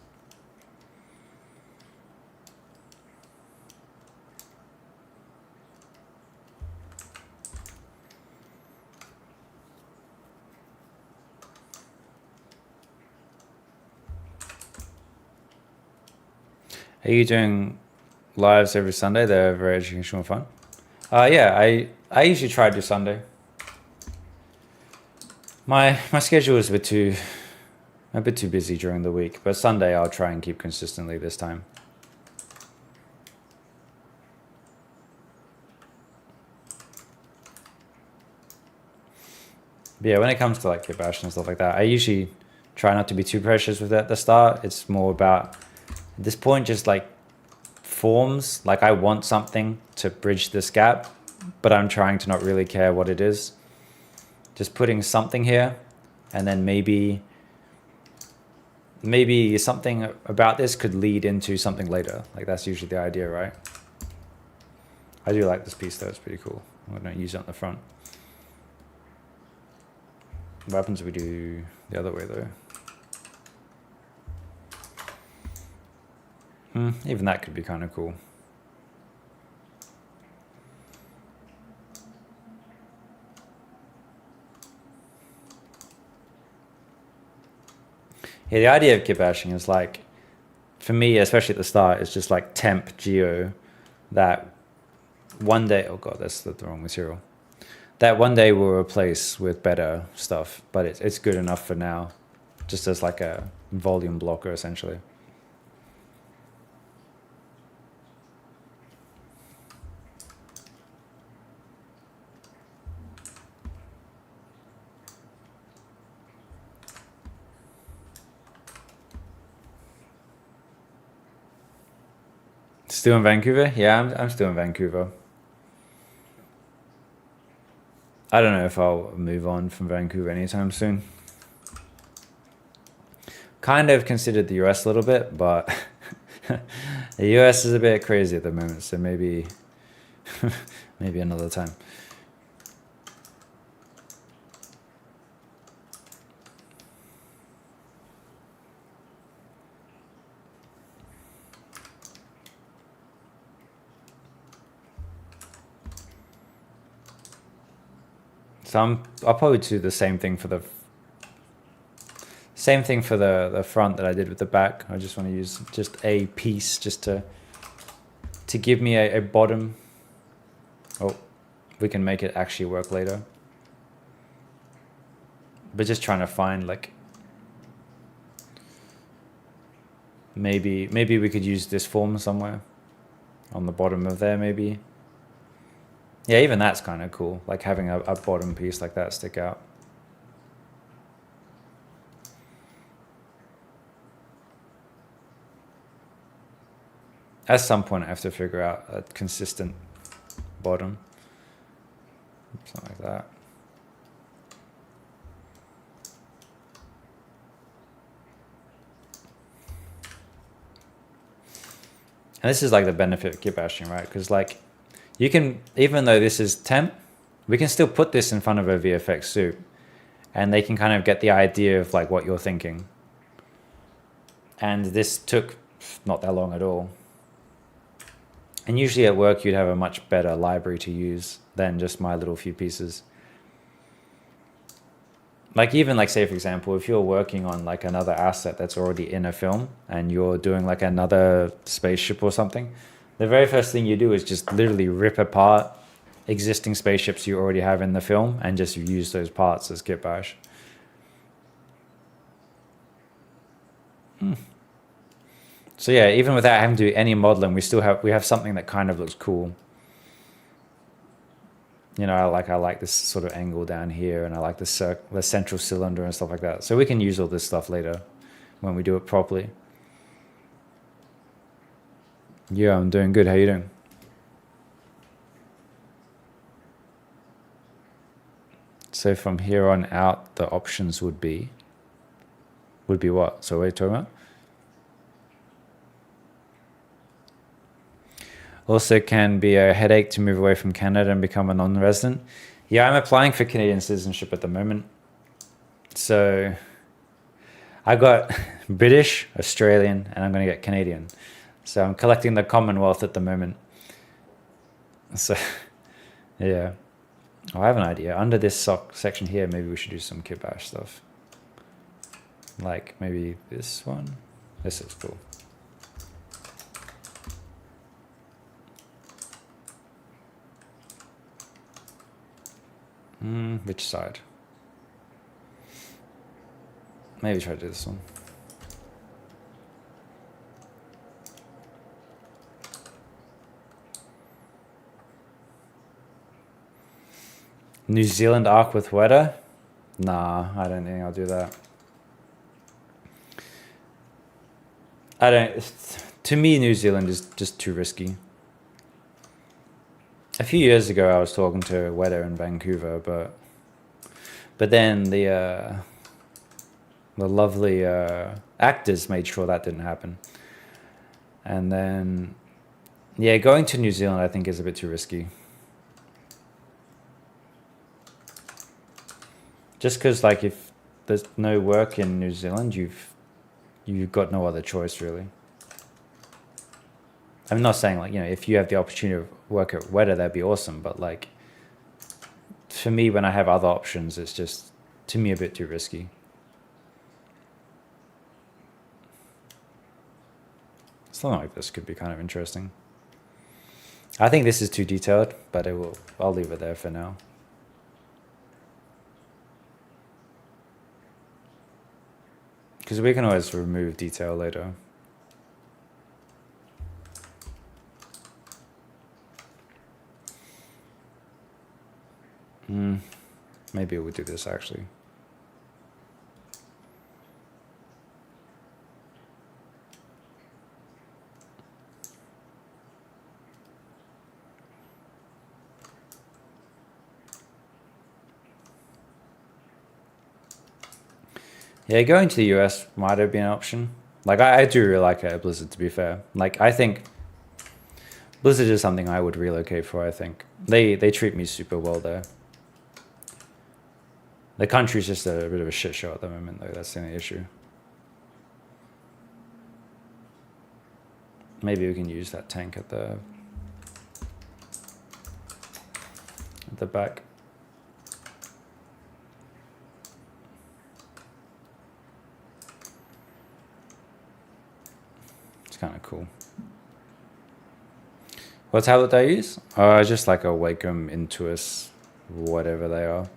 Are you doing lives every Sunday? They're very educational and fun. Yeah, I usually try to do Sunday. My schedule is a bit too busy during the week, but Sunday I'll try and keep consistently this time. But yeah, when it comes to like kit bash and stuff like that, I usually try not to be too precious with it at the start. It's more about at this point just like forms. Like I want something to bridge this gap, but I'm trying to not really care what it is. Just putting something here, and then maybe something about this could lead into something later. Like that's usually the idea, right? I do like this piece though, it's pretty cool. I'm gonna use it on the front. What happens if we do the other way though? Even that could be kind of cool. Yeah, the idea of kit bashing is like, for me, especially at the start, it's just like temp geo that one day, oh god, that's the wrong material. That one day we'll replace with better stuff, but it's good enough for now, just as like a volume blocker essentially. Still in Vancouver? Yeah, I'm still in Vancouver. I don't know if I'll move on from Vancouver anytime soon. Kind of considered the US a little bit, but the US is a bit crazy at the moment, so maybe maybe another time. So I'll probably do the same thing for the front that I did with the back. I just want to use just a piece just to give me a bottom. Oh, we can make it actually work later. But just trying to find like maybe we could use this form somewhere on the bottom of there maybe. Yeah, even that's kind of cool, like having a bottom piece like that stick out. At some point I have to figure out a consistent bottom. Something like that. And this is like the benefit of kit bashing, right? Because like you can, even though this is temp, we can still put this in front of a VFX suit and they can kind of get the idea of like what you're thinking. And this took not that long at all. And usually at work, you'd have a much better library to use than just my little few pieces. Like even like, say, for example, if you're working on like another asset that's already in a film and you're doing like another spaceship or something, the very first thing you do is just literally rip apart existing spaceships you already have in the film and just use those parts as kit bash. So yeah, even without having to do any modeling, we have something that kind of looks cool. You know, I like this sort of angle down here, and I like the central cylinder and stuff like that. So we can use all this stuff later when we do it properly. Yeah, I'm doing good. How you doing? So from here on out, the options would be what? So what are you talking about? Also can be a headache to move away from Canada and become a non-resident. Yeah, I'm applying for Canadian citizenship at the moment. So I got British, Australian, and I'm going to get Canadian. So I'm collecting the Commonwealth at the moment. So yeah. Oh, I have an idea. Under this section here, maybe we should do some kit bash stuff. Like maybe this one. This looks cool. Which side? Maybe try to do this one. New Zealand arc with weather? Nah, I don't think I'll do that. To me, New Zealand is just too risky. A few years ago, I was talking to Weather in Vancouver, but then the lovely actors made sure that didn't happen. And then, yeah, going to New Zealand, I think, is a bit too risky. Just because, like, if there's no work in New Zealand, you've got no other choice, really. I'm not saying, like, you know, if you have the opportunity to work at Weather, that'd be awesome. But, like, for me, when I have other options, it's just, to me, a bit too risky. Something like this could be kind of interesting. I think this is too detailed, but I'll leave it there for now. Because we can always remove detail later. Maybe we'll do this actually. Yeah, going to the US might have been an option. Like, I do really like Blizzard, to be fair. Like, I think Blizzard is something I would relocate for, I think. They treat me super well there. The country's just a bit of a shit show at the moment, though. That's the only issue. Maybe we can use that tank at the back. It's kind of cool. What tablet do I use? Just like a Wacom Intuos, whatever they are.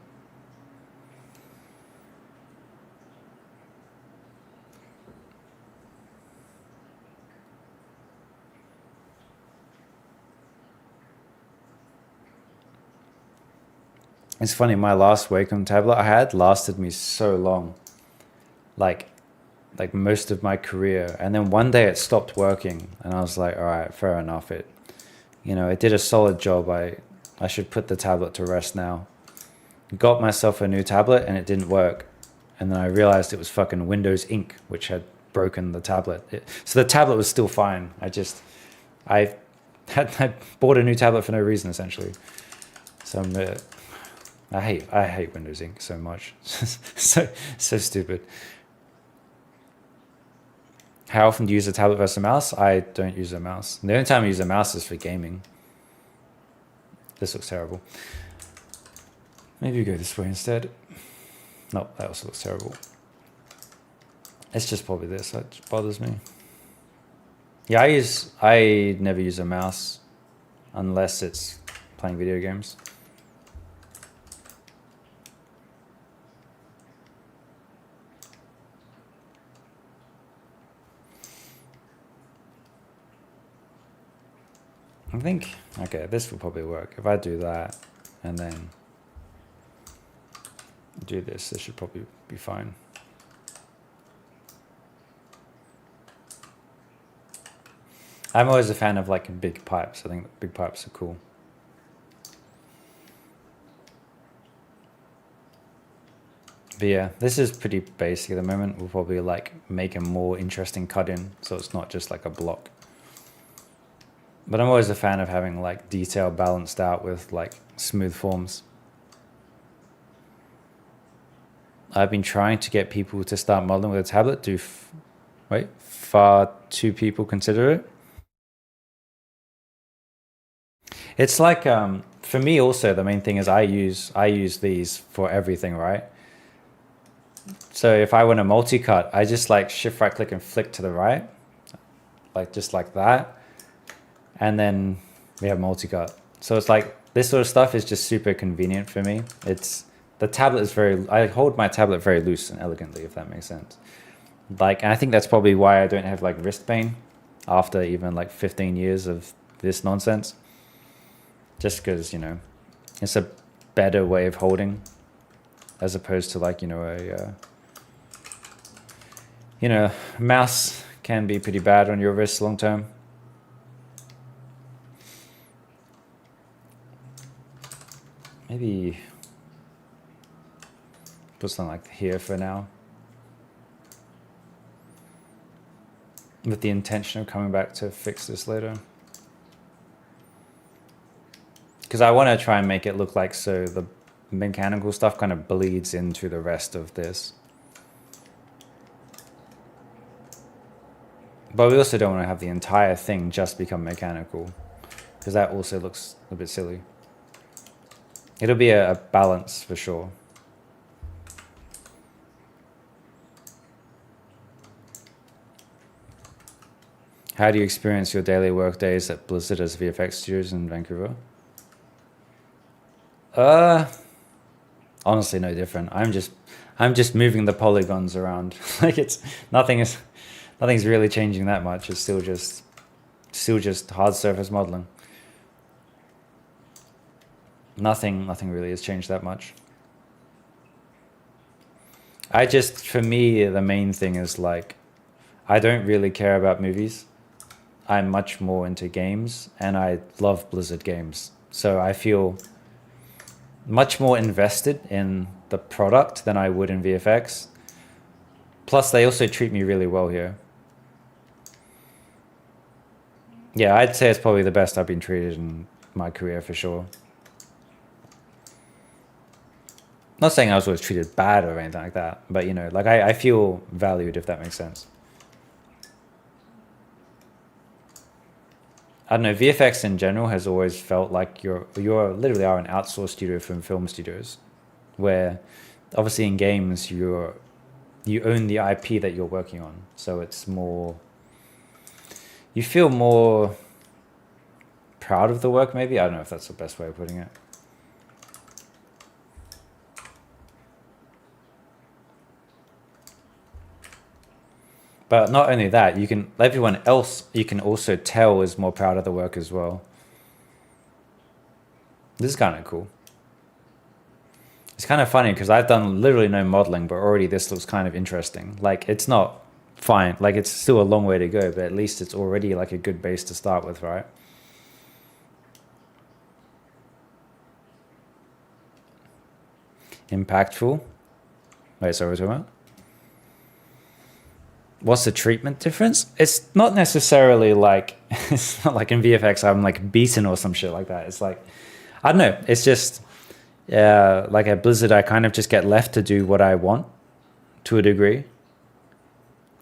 It's funny, my last Wacom tablet I had lasted me so long. Like most of my career. And then one day it stopped working and I was like, all right, fair enough. It did a solid job. I should put the tablet to rest now. Got myself a new tablet and it didn't work. And then I realized it was fucking Windows Ink, which had broken the tablet. So the tablet was still fine. I bought a new tablet for no reason, essentially. So I hate Windows Ink so much. so stupid. How often do you use a tablet versus a mouse? I don't use a mouse. The only time I use a mouse is for gaming. This looks terrible. Maybe we go this way instead. No, that also looks terrible. It's just probably this that bothers me. Yeah, I never use a mouse unless it's playing video games. I think, okay, this will probably work. If I do that, and then do this. This should probably be fine. I'm always a fan of like big pipes. I think big pipes are cool. But yeah, this is pretty basic at the moment. We'll probably like make a more interesting cut in, so it's not just like a block. But I'm always a fan of having like detail balanced out with like smooth forms. I've been trying to get people to start modeling with a tablet. Far too people consider it. It's like for me also the main thing is I use these for everything, right? So if I want to multi-cut, I just like shift right click and flick to the right, like just like that. And then we have multi-cut. So it's like this sort of stuff is just super convenient for me. The tablet is I hold my tablet very loose and elegantly, if that makes sense. Like, and I think that's probably why I don't have like wrist pain after even like 15 years of this nonsense. Just because, you know, it's a better way of holding as opposed to like, you know, mouse can be pretty bad on your wrist long term. Maybe put something like here for now, with the intention of coming back to fix this later. Because I want to try and make it look like so the mechanical stuff kind of bleeds into the rest of this. But we also don't want to have the entire thing just become mechanical, because that also looks a bit silly. It'll be a balance for sure. How do you experience your daily work days at Blizzard as VFX studios in Vancouver? Honestly, no different. I'm just moving the polygons around. Like nothing's really changing that much. It's still just hard surface modeling. Nothing really has changed that much. For me, the main thing is like, I don't really care about movies. I'm much more into games, and I love Blizzard games. So I feel much more invested in the product than I would in VFX. Plus, they also treat me really well here. Yeah, I'd say it's probably the best I've been treated in my career for sure. Not saying I was always treated bad or anything like that, but you know, like I feel valued, if that makes sense. I don't know, VFX in general has always felt like you're literally are an outsourced studio from film studios, where obviously in games you own the IP that you're working on, so it's more, you feel more proud of the work maybe. I don't know if that's the best way of putting it. But not only that, everyone else you can also tell is more proud of the work as well. This is kind of cool. It's kind of funny because I've done literally no modeling, but already this looks kind of interesting. Like, it's not fine, like it's still a long way to go, but at least it's already like a good base to start with, right? Impactful. Wait, sorry, what are we talking about? What's the treatment difference? It's not necessarily like, it's not like in VFX I'm like beaten or some shit like that. It's like, I don't know. It's just, like at Blizzard, I kind of just get left to do what I want to a degree.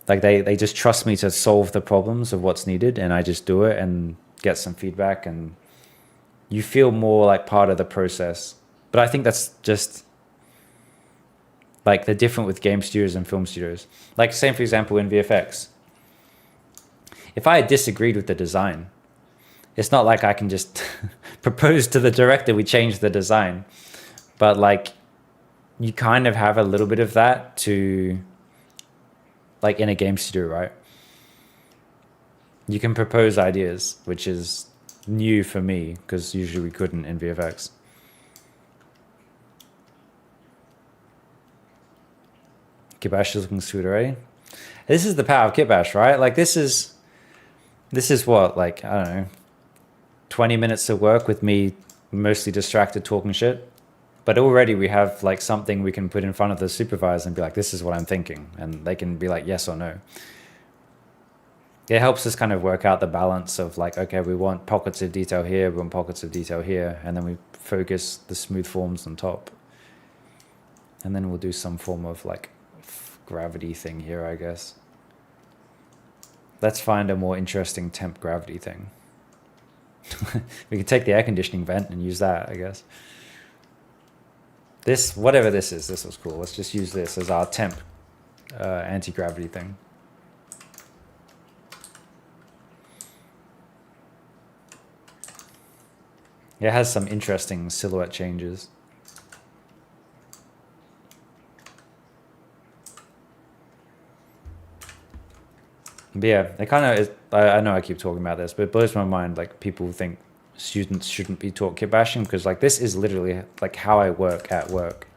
Like they just trust me to solve the problems of what's needed, and I just do it and get some feedback, and you feel more like part of the process. But I think that's just like the different with game studios and film studios. Like same, for example, in VFX. If I had disagreed with the design, it's not like I can just propose to the director we change the design. But like, you kind of have a little bit of that to, like in a game studio, right? You can propose ideas, which is new for me because usually we couldn't in VFX. Kitbash is looking sweet already. This is the power of Kitbash, right? Like this is what, like, I don't know, 20 minutes of work with me mostly distracted talking shit. But already we have like something we can put in front of the supervisor and be like, this is what I'm thinking. And they can be like, yes or no. It helps us kind of work out the balance of like, okay, we want pockets of detail here, we want pockets of detail here. And then we focus the smooth forms on top. And then we'll do some form of like gravity thing here, I guess. Let's find a more interesting temp gravity thing. We can take the air conditioning vent and use that, I guess. This, whatever this is, this was cool. Let's just use this as our temp anti-gravity thing. It has some interesting silhouette changes. But yeah, it kind of, I know I keep talking about this, but it blows my mind. Like people think students shouldn't be taught kit bashing because like this is literally like how I work at work.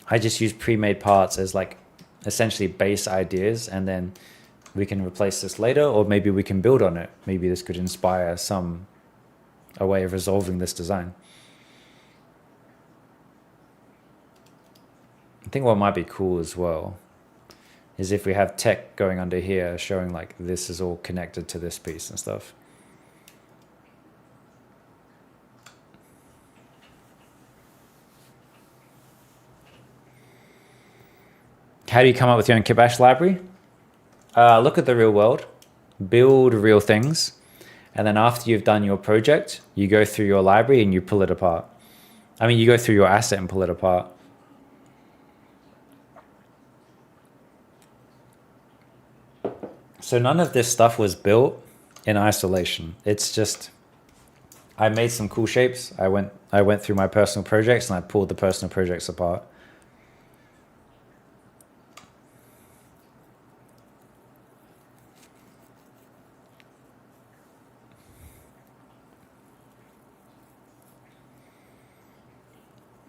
I just use pre-made parts as like essentially base ideas, and then we can replace this later, or maybe we can build on it. Maybe this could inspire a way of resolving this design. I think what might be cool as well is if we have tech going under here showing like this is all connected to this piece and stuff. How do you come up with your own kitbash library? Look at the real world, build real things, and then after you've done your project, you go through your library and you pull it apart. I mean, you go through your asset and pull it apart. So none of this stuff was built in isolation. It's just, I made some cool shapes. I went through my personal projects and I pulled the personal projects apart.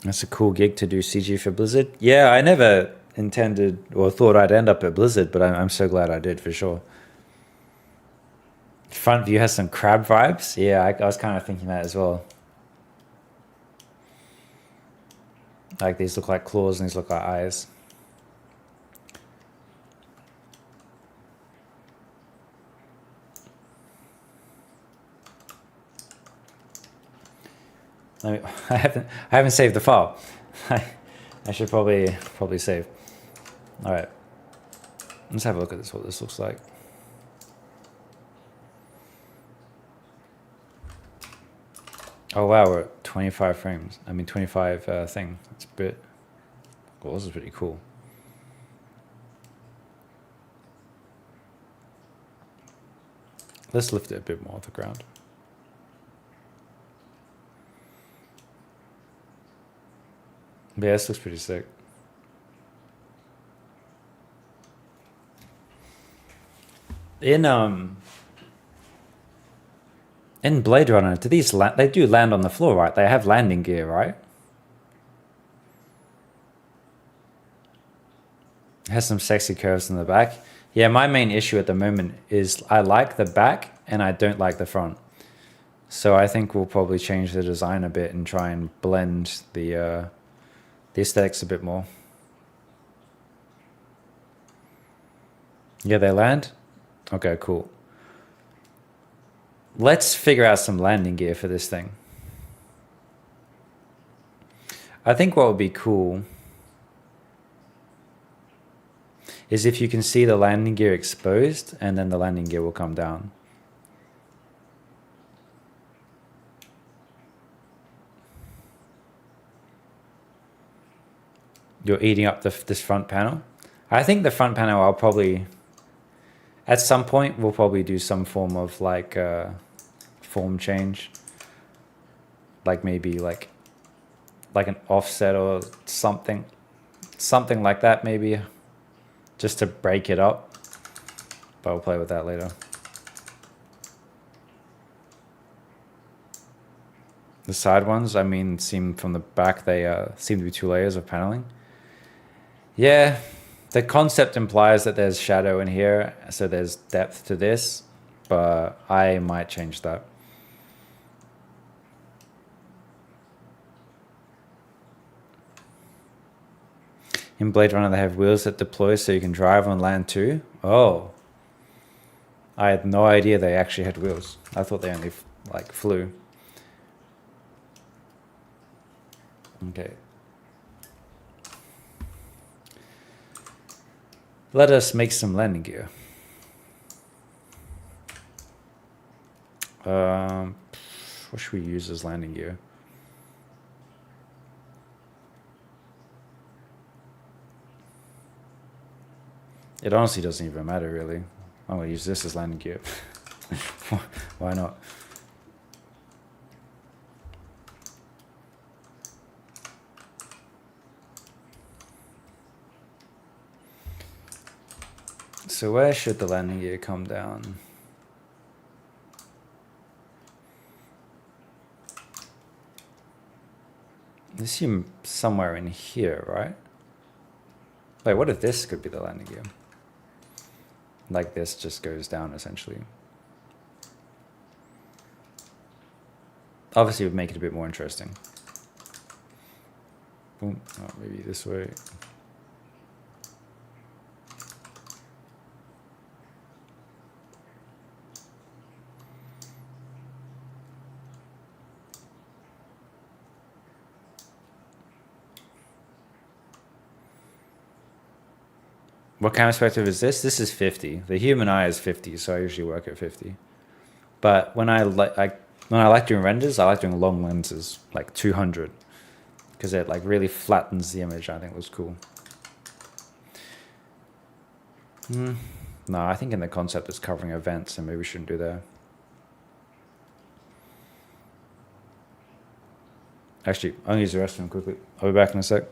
That's a cool gig to do CG for Blizzard. Yeah, I never intended or thought I'd end up at Blizzard, but I'm so glad I did for sure. Front view has some crab vibes. Yeah, I was kind of thinking that as well. Like these look like claws and these look like eyes. I haven't saved the file. I should probably save. All right, let's have a look at this. What this looks like. Oh wow, we're at 25 frames. I mean 25 thing. It's a bit. Well, this is pretty cool. Let's lift it a bit more off the ground. Yeah, this looks pretty sick. In Bladerunner, do these they do land on the floor, right? They have landing gear, right? It has some sexy curves in the back. Yeah, my main issue at the moment is I like the back and I don't like the front. So I think we'll probably change the design a bit and try and blend the aesthetics a bit more. Yeah, they land? Okay, cool. Let's figure out some landing gear for this thing. I think what would be cool is if you can see the landing gear exposed and then the landing gear will come down. You're eating up this front panel. I think the front panel I'll probably, at some point, we'll probably do some form of like form change. Like maybe like an offset or something. Something like that maybe. Just to break it up. But we'll play with that later. The side ones, I mean, seem from the back, they seem to be 2 layers of paneling. Yeah, the concept implies that there's shadow in here, so there's depth to this, but I might change that. In Blade Runner, they have wheels that deploy so you can drive on land too. Oh, I had no idea they actually had wheels. I thought they only like flew. Okay. Let us make some landing gear. What should we use as landing gear? It honestly doesn't even matter, really. I'm going to use this as landing gear. Why not? So where should the landing gear come down? I assume somewhere in here, right? Wait, what if this could be the landing gear? Like this just goes down, essentially. Obviously, it would make it a bit more interesting. Boom. Oh, maybe this way. What camera perspective is this? This is 50. The human eye is 50, so I usually work at 50. But when I like doing renders, I like doing long lenses, like 200, because it like really flattens the image. I think it looks cool. No, I think in the concept it's covering events, and maybe we shouldn't do that. Actually, I'll use the restroom quickly. I'll be back in a sec.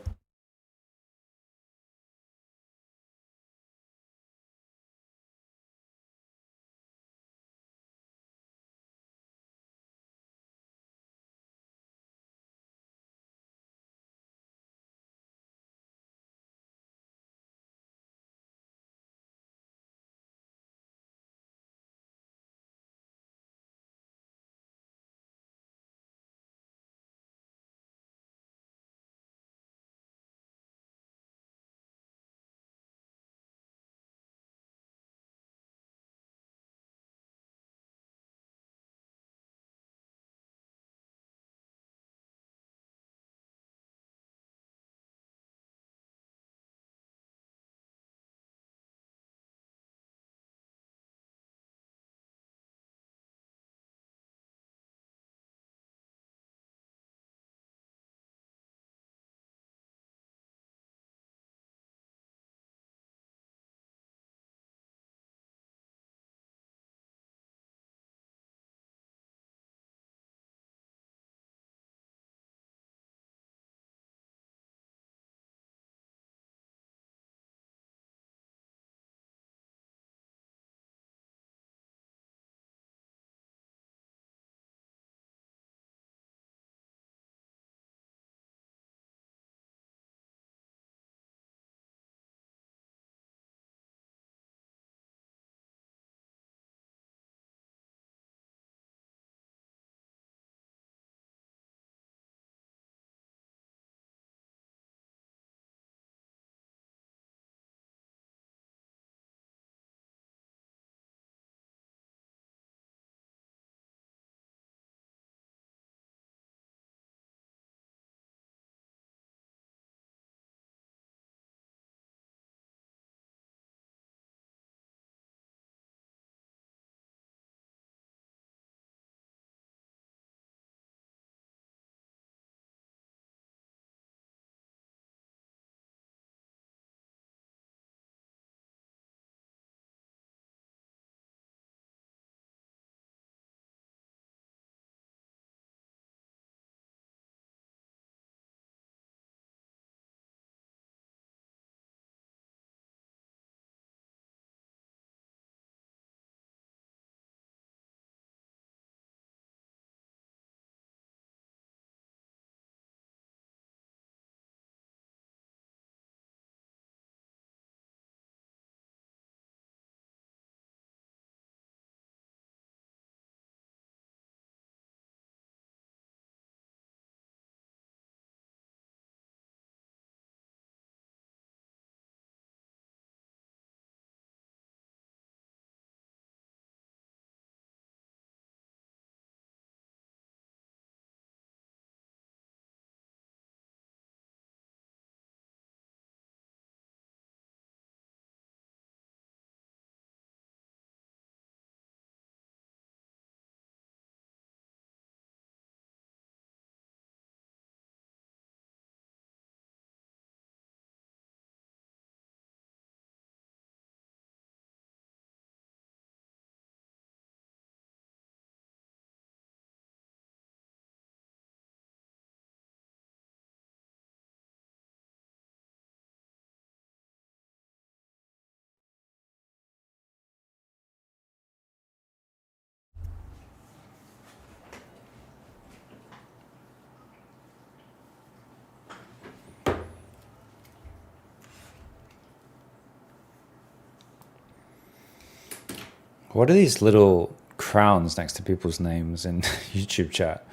What are these little crowns next to people's names in YouTube chat?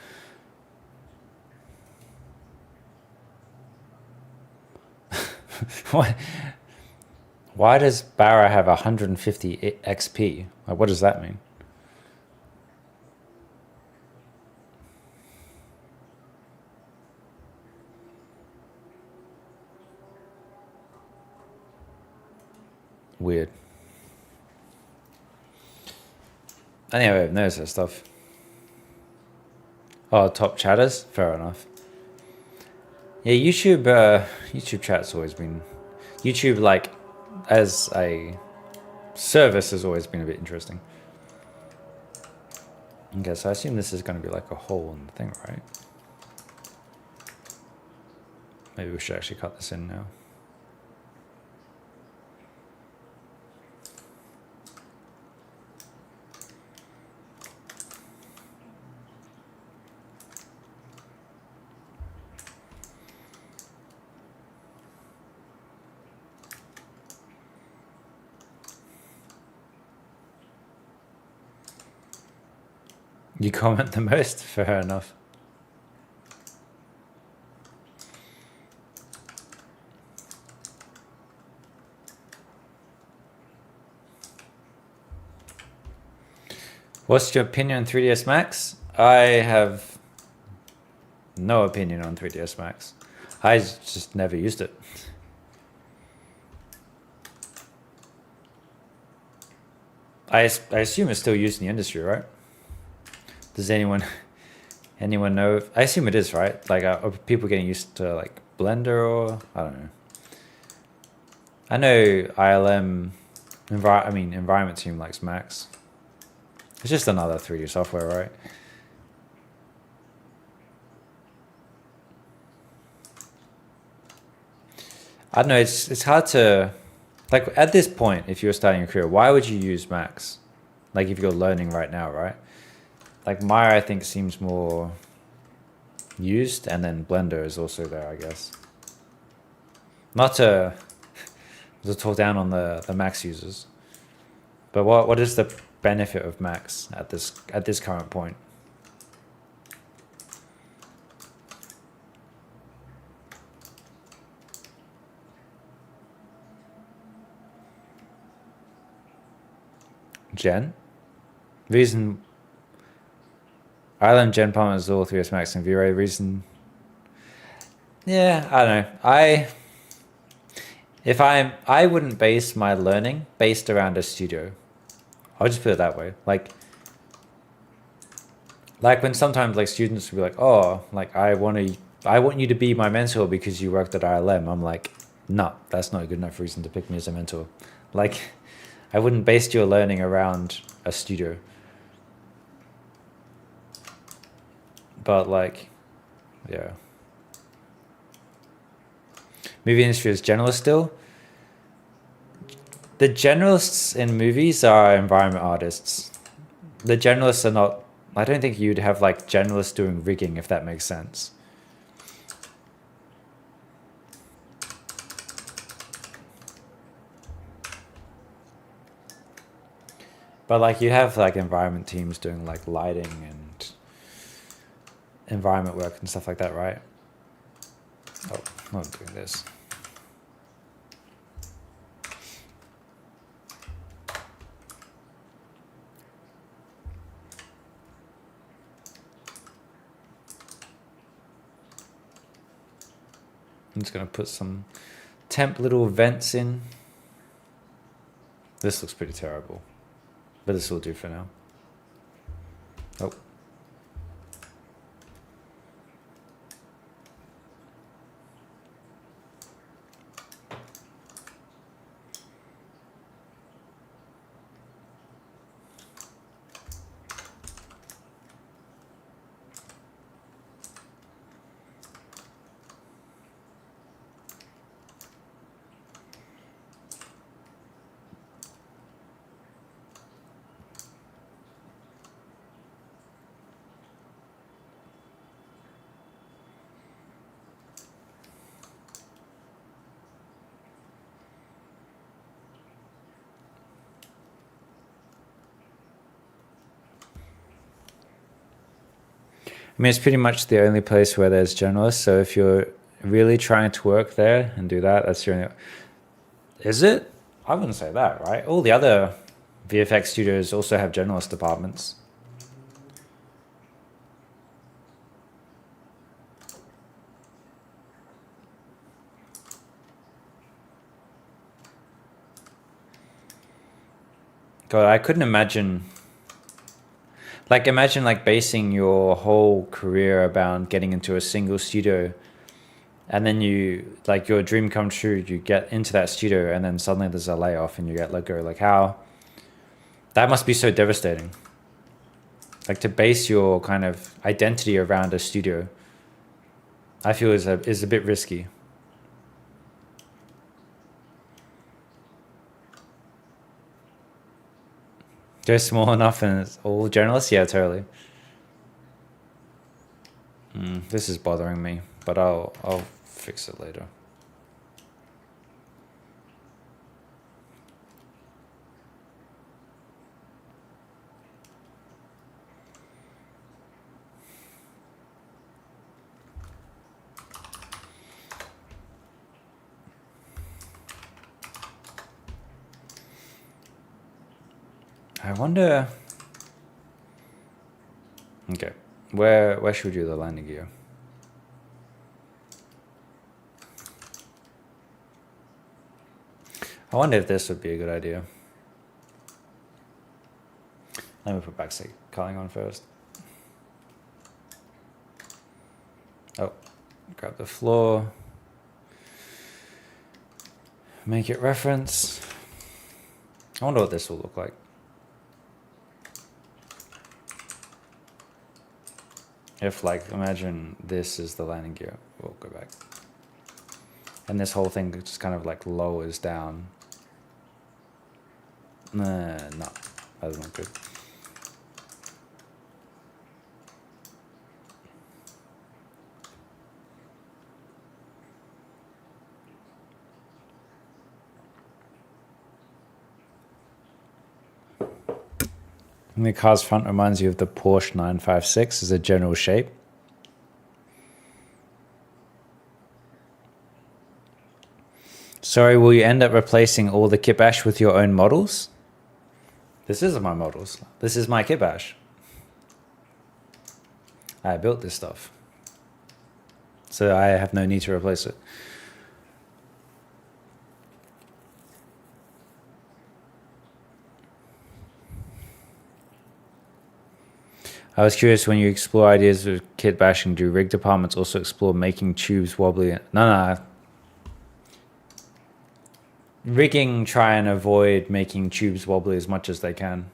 Why does Barra have 150 XP? Like, what does that mean? Weird. Anyway, knows that stuff. Oh, top chatters? Fair enough. Yeah, YouTube chat's always been... YouTube, like, as a service has always been a bit interesting. Okay, so I assume this is going to be like a hole in the thing, right? Maybe we should actually cut this in now. You comment the most? Fair enough. What's your opinion on 3ds Max? I have no opinion on 3ds Max. I just never used it. I assume it's still used in the industry, right? Does anyone know? I assume it is, right? Like, are people getting used to like Blender or I don't know. I know ILM, environment team likes Max. It's just another 3D software, right? I don't know. It's hard to, like, at this point, if you're starting your career, why would you use Max? Like, if you're learning right now, right? Like, Maya, I think, seems more used, and then Blender is also there, I guess. Not to talk down on the Max users, but what is the benefit of Max at this current point? Gen? Reason Island Gen Palm is all 3ds Max and V-Ray. Reason, yeah, I don't know. I wouldn't base my learning based around a studio. I'll just put it that way. Like when sometimes like students will be like, oh, like I want you to be my mentor because you worked at ILM. I'm like, no, that's not a good enough reason to pick me as a mentor. Like, I wouldn't base your learning around a studio. But like, yeah. Movie industry is generalist still. The generalists in movies are environment artists. The generalists are not, I don't think you'd have like generalists doing rigging, if that makes sense. But like you have like environment teams doing like lighting and environment work and stuff like that, right? Oh, I'm not doing this. I'm just going to put some temp little vents in. This looks pretty terrible, but this will do for now. Oh. I mean, it's pretty much the only place where there's generalists. So if you're really trying to work there and do that, that's your only. Is it? I wouldn't say that, right? All the other VFX studios also have generalist departments. God, I couldn't imagine. Like, imagine like basing your whole career about getting into a single studio, and then you like your dream come true. You get into that studio, and then suddenly there's a layoff, and you get let go. Like, how? That must be so devastating. Like, to base your kind of identity around a studio, I feel is a bit risky. They're small enough and it's all journalists? Yeah, totally. This is bothering me, but I'll fix it later. I wonder. Okay, where should we do the landing gear? I wonder if this would be a good idea. Let me put backstick culling on first. Oh, grab the floor. Make it reference. I wonder what this will look like. If like, imagine this is the landing gear. We'll go back. And this whole thing just kind of like lowers down. No, that's not good. And the car's front reminds you of the Porsche 956 as a general shape. Sorry, will you end up replacing all the kit bash with your own models? This isn't my models. This is my kit bash. I built this stuff. So I have no need to replace it. I was curious, when you explore ideas of kit bashing, do rig departments also explore making tubes wobbly? No. Rigging try and avoid making tubes wobbly as much as they can.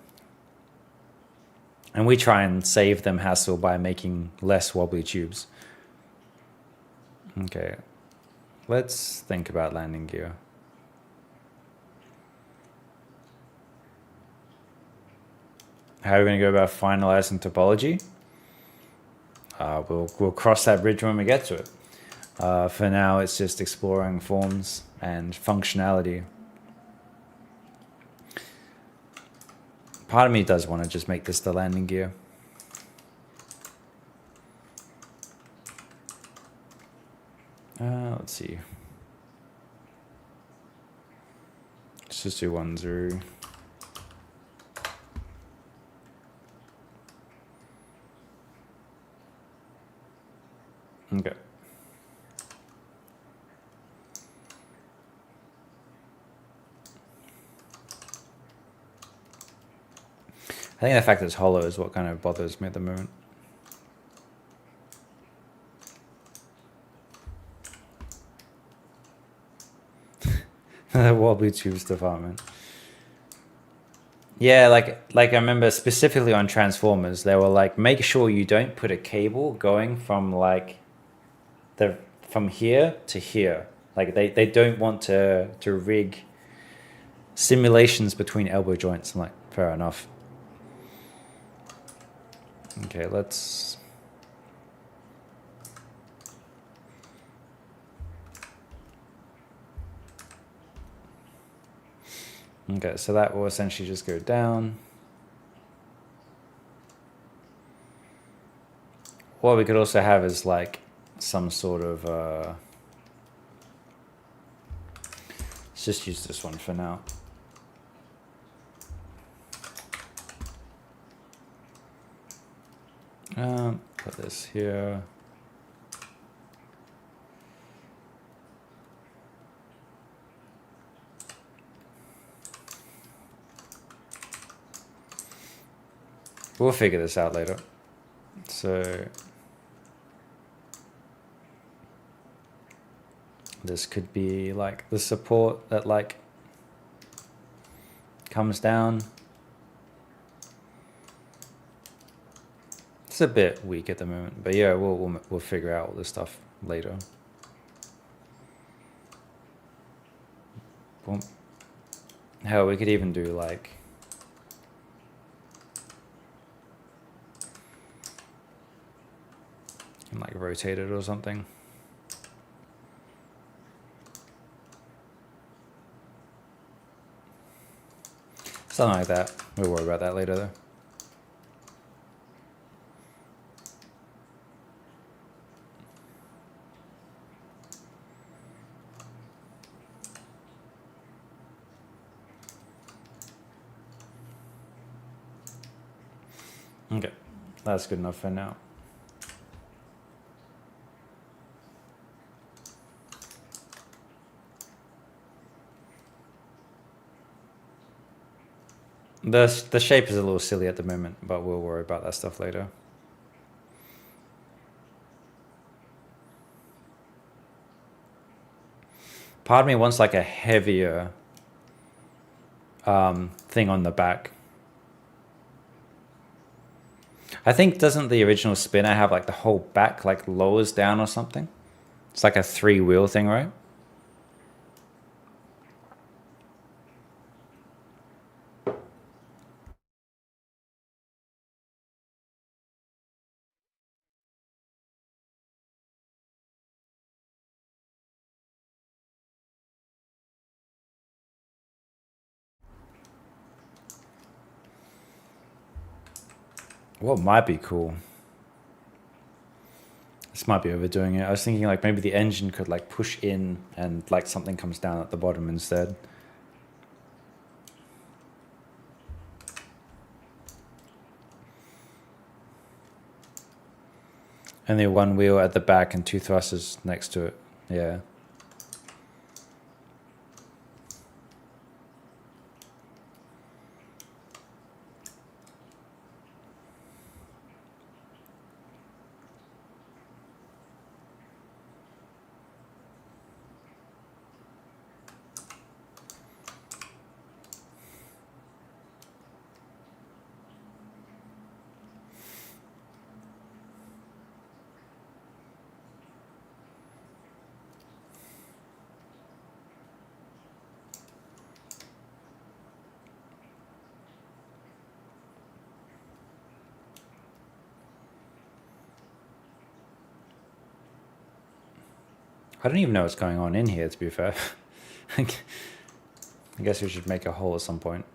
And we try and save them hassle by making less wobbly tubes. Okay, let's think about landing gear. How are we going to go about finalizing topology? We'll cross that bridge when we get to it. For now, it's just exploring forms and functionality. Part of me does want to just make this the landing gear. Let's see. Let's just do 1 0. Okay. I think the fact that it's hollow is what kind of bothers me at the moment. The wobbly tubes department. Yeah, like I remember specifically on Transformers, they were like, make sure you don't put a cable going from like from here to here. Like they don't want to rig simulations between elbow joints. I'm like, fair enough. Okay, let's. Okay, so that will essentially just go down. what we could also have is like some sort of let's just use this one for now. Put this here. We'll figure this out later. So this could be like the support that like comes down. It's a bit weak at the moment, but yeah, we'll figure out all this stuff later. Boom. Hell, we could even do like rotate it or something. Something like that. We'll worry about that later though. Okay, that's good enough for now. The shape is a little silly at the moment, but we'll worry about that stuff later. Part of me wants like a heavier thing on the back. I think, doesn't the original spinner have like the whole back like lowers down or something? It's like a 3-wheel thing, right? What might be cool? This might be overdoing it. I was thinking like maybe the engine could like push in and like something comes down at the bottom instead. And the one wheel at the back and 2 thrusters next to it. Yeah. I don't even know what's going on in here, to be fair. I guess we should make a hole at some point.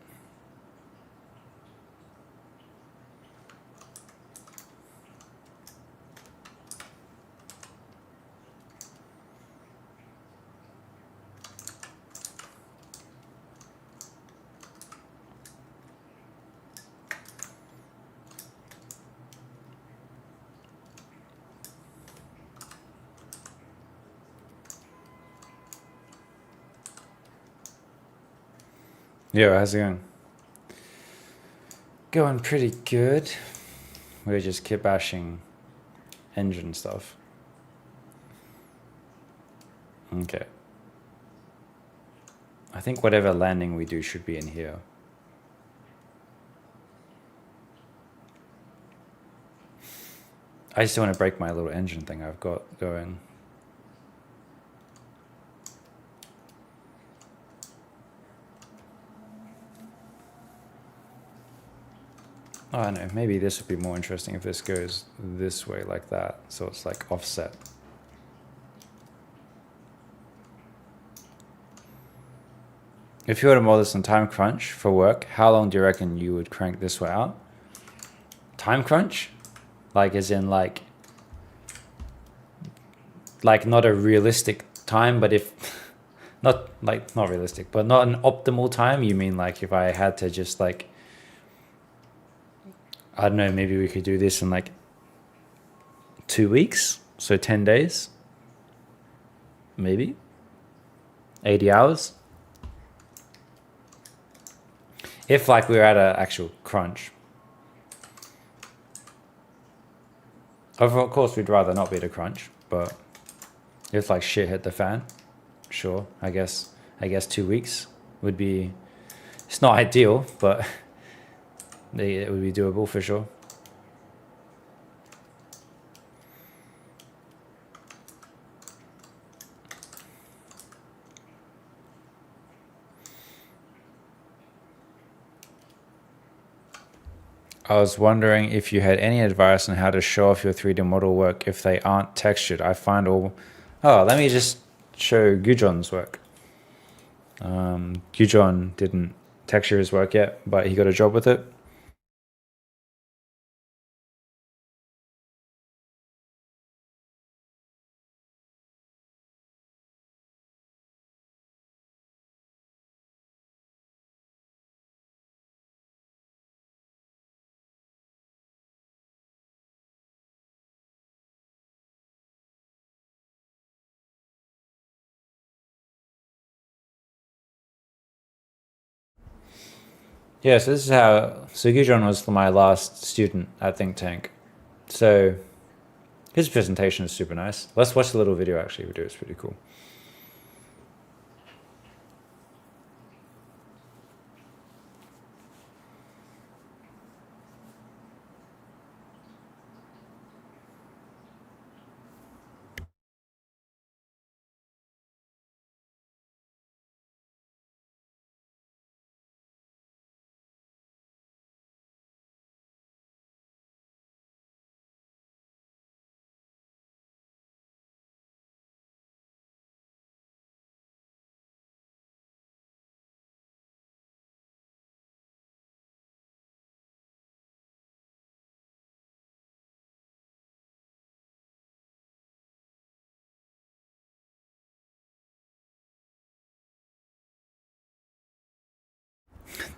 Yeah, how's it going? Going pretty good. We're just keep bashing engine stuff. Okay. I think whatever landing we do should be in here. I just don't want to break my little engine thing I've got going. Oh, I know, maybe this would be more interesting if this goes this way like that, so it's like offset. If you were to model this on time crunch for work, how long do you reckon you would crank this way out? Time crunch? Like as in like like not a realistic time, but if not like not realistic, but not an optimal time, you mean like if I had to just like, I don't know, maybe we could do this in like 2 weeks, so 10 days, maybe 80 hours. If like we were at an actual crunch. Of course, we'd rather not be at a crunch, but if like shit hit the fan, sure, I guess 2 weeks would be, it's not ideal, but it would be doable for sure. I was wondering if you had any advice on how to show off your 3D model work if they aren't textured. I find all... Oh, let me just show Gujon's work. Gujon didn't texture his work yet, but he got a job with it. Yeah, so this is how... So Gujon was my last student at Think Tank. So his presentation is super nice. Let's watch the little video actually we do. It's pretty cool.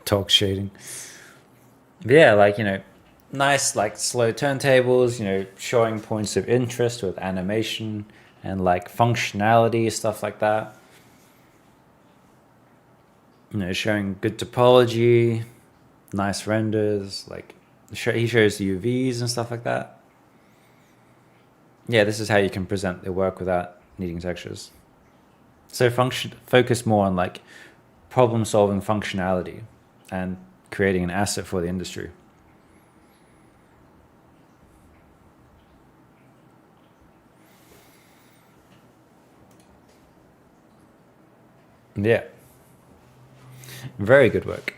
Talk shading. Yeah, like, nice, like slow turntables, showing points of interest with animation and like functionality, stuff like that. Showing good topology, nice renders, like he shows UVs and stuff like that. Yeah, this is how you can present the work without needing textures. So focus more on like problem solving functionality and creating an asset for the industry. Yeah. Very good work.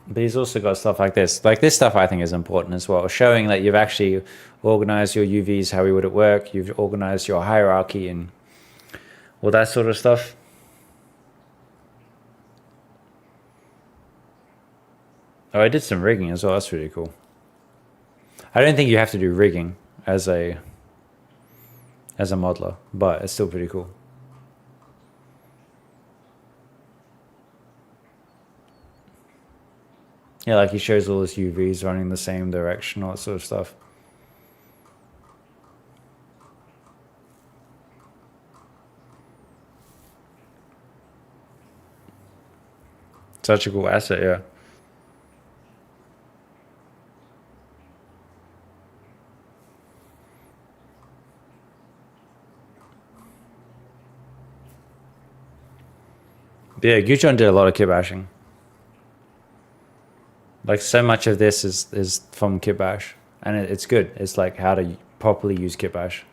But he's also got stuff like this. Like this stuff I think is important as well, showing that you've actually organized your UVs how you would at work, you've organized your hierarchy and all that sort of stuff. Oh, I did some rigging as well. That's really cool. I don't think you have to do rigging as a modeler, but it's still pretty cool. Yeah, like he shows all his UVs running the same direction, all that sort of stuff. Such a cool asset, yeah. But yeah, Guchon did a lot of kit bashing. Like so much of this is from kit bash, and it's good. It's like how to properly use kit bash.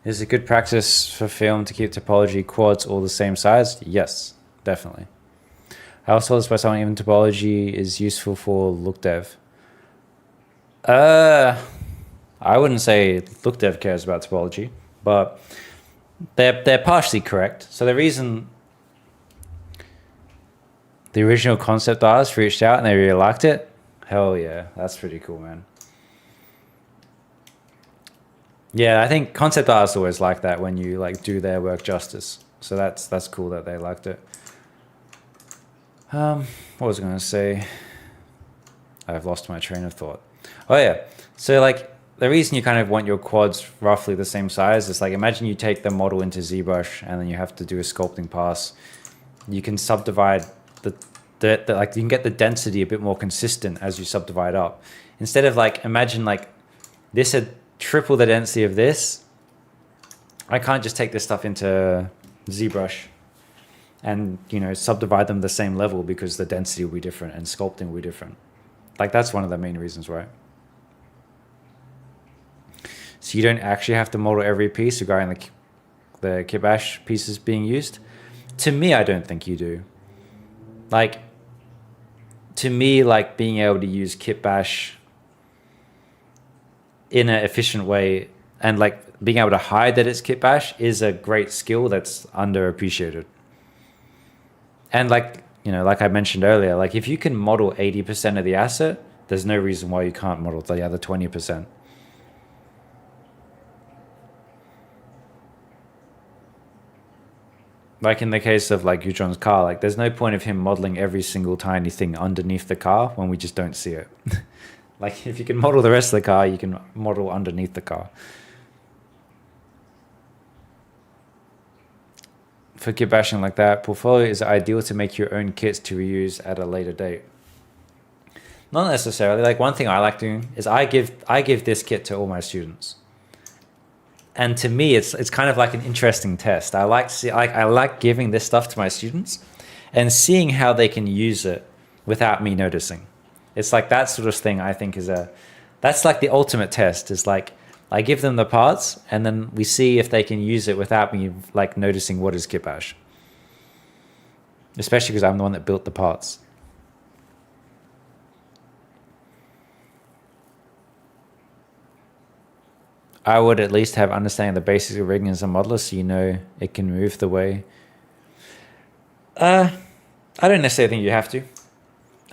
Is it good practice for film to keep topology quads all the same size? Yes, definitely. I was told this by someone, even topology is useful for look dev. I wouldn't say look dev cares about topology, but they're partially correct. So the reason the original concept artists reached out and they really liked it, hell yeah, that's pretty cool, man. Yeah, I think concept artists always like that when you like do their work justice. So that's cool that they liked it. What was I going to say? I've lost my train of thought. Oh yeah, so like the reason you kind of want your quads roughly the same size is like, imagine you take the model into ZBrush and then you have to do a sculpting pass. You can subdivide the like you can get the density a bit more consistent as you subdivide up. Instead of like, imagine like this had triple the density of this. I can't just take this stuff into ZBrush and, you know, subdivide them the same level because the density will be different and sculpting will be different. Like that's one of the main reasons, right? So you don't actually have to model every piece regarding the Kitbash pieces being used. To me, I don't think you do. Like, to me, like being able to use Kitbash in an efficient way and like being able to hide that it's Kitbash is a great skill that's underappreciated. And like, you know, like I mentioned earlier, like if you can model 80% of the asset, there's no reason why you can't model the other 20%. Like in the case of like Yutron's car, like there's no point of him modeling every single tiny thing underneath the car when we just don't see it. Like if you can model the rest of the car, you can model underneath the car. For kit bashing like that, portfolio is ideal to make your own kits to reuse at a later date. Not necessarily. Like one thing I like doing is I give this kit to all my students. And to me, it's kind of like an interesting test. I like giving this stuff to my students and seeing how they can use it without me noticing. It's like that sort of thing. I think that's like the ultimate test. Is like I give them the parts and then we see if they can use it without me like noticing what is kitbash. Especially because I'm the one that built the parts. I would at least have understanding the basics of rigging as a modeler so you know it can move the way. I don't necessarily think you have to.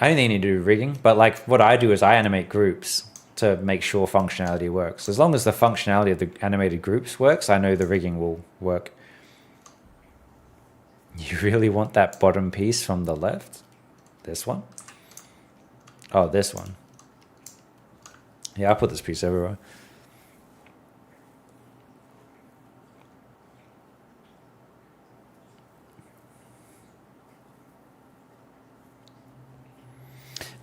I don't think you need to do rigging, but like what I do is I animate groups to make sure functionality works. As long as the functionality of the animated groups works, I know the rigging will work. You really want that bottom piece from the left? This one? Oh, this one. Yeah, I put this piece everywhere.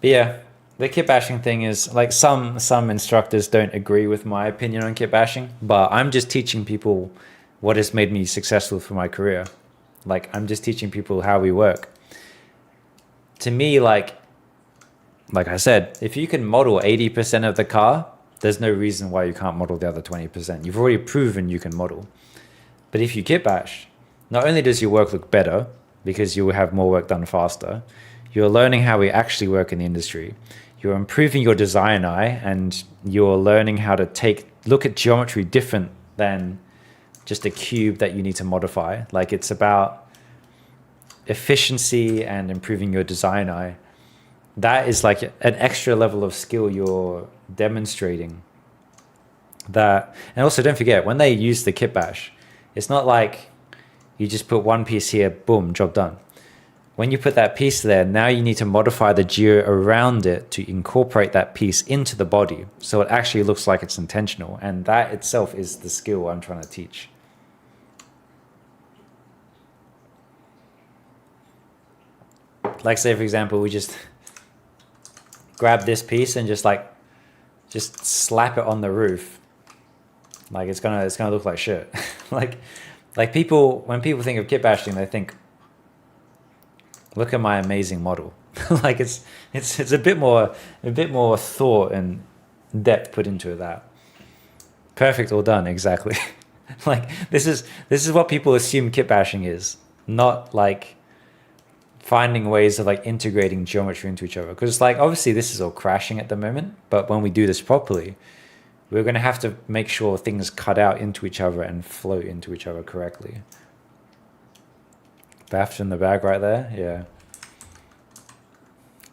But yeah, the kit bashing thing is like some instructors don't agree with my opinion on kit bashing, but I'm just teaching people what has made me successful for my career. Like I'm just teaching people how we work. To me, like I said, if you can model 80% of the car, there's no reason why you can't model the other 20%. You've already proven you can model. But if you kit bash, not only does your work look better because you will have more work done faster, you're learning how we actually work in the industry. You're improving your design eye and you're learning how to look at geometry different than just a cube that you need to modify. Like it's about efficiency and improving your design eye. That is like an extra level of skill you're demonstrating. And also don't forget, when they use the kit bash, it's not like you just put one piece here, boom, job done. When you put that piece there, now you need to modify the geo around it to incorporate that piece into the body so it actually looks like it's intentional. And that itself is the skill I'm trying to teach. Like say, for example, we just grab this piece and just slap it on the roof. Like it's gonna look like shit. like when people think of kit bashing, they think, look at my amazing model. Like it's a bit more thought and depth put into that. Perfect, all done, exactly. Like this is what people assume kit bashing is, not like finding ways of like integrating geometry into each other. Because like obviously this is all crashing at the moment, but when we do this properly, we're going to have to make sure things cut out into each other and flow into each other correctly. Baft in the bag right there, yeah.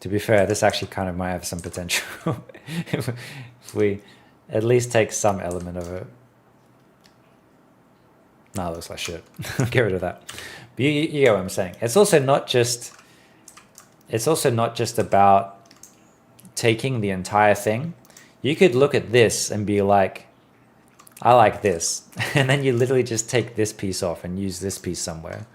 To be fair, this actually kind of might have some potential if we at least take some element of it. No, it looks like shit. Get rid of that. But you get what I'm saying. It's also not just about taking the entire thing. You could look at this and be like, I like this. And then you literally just take this piece off and use this piece somewhere.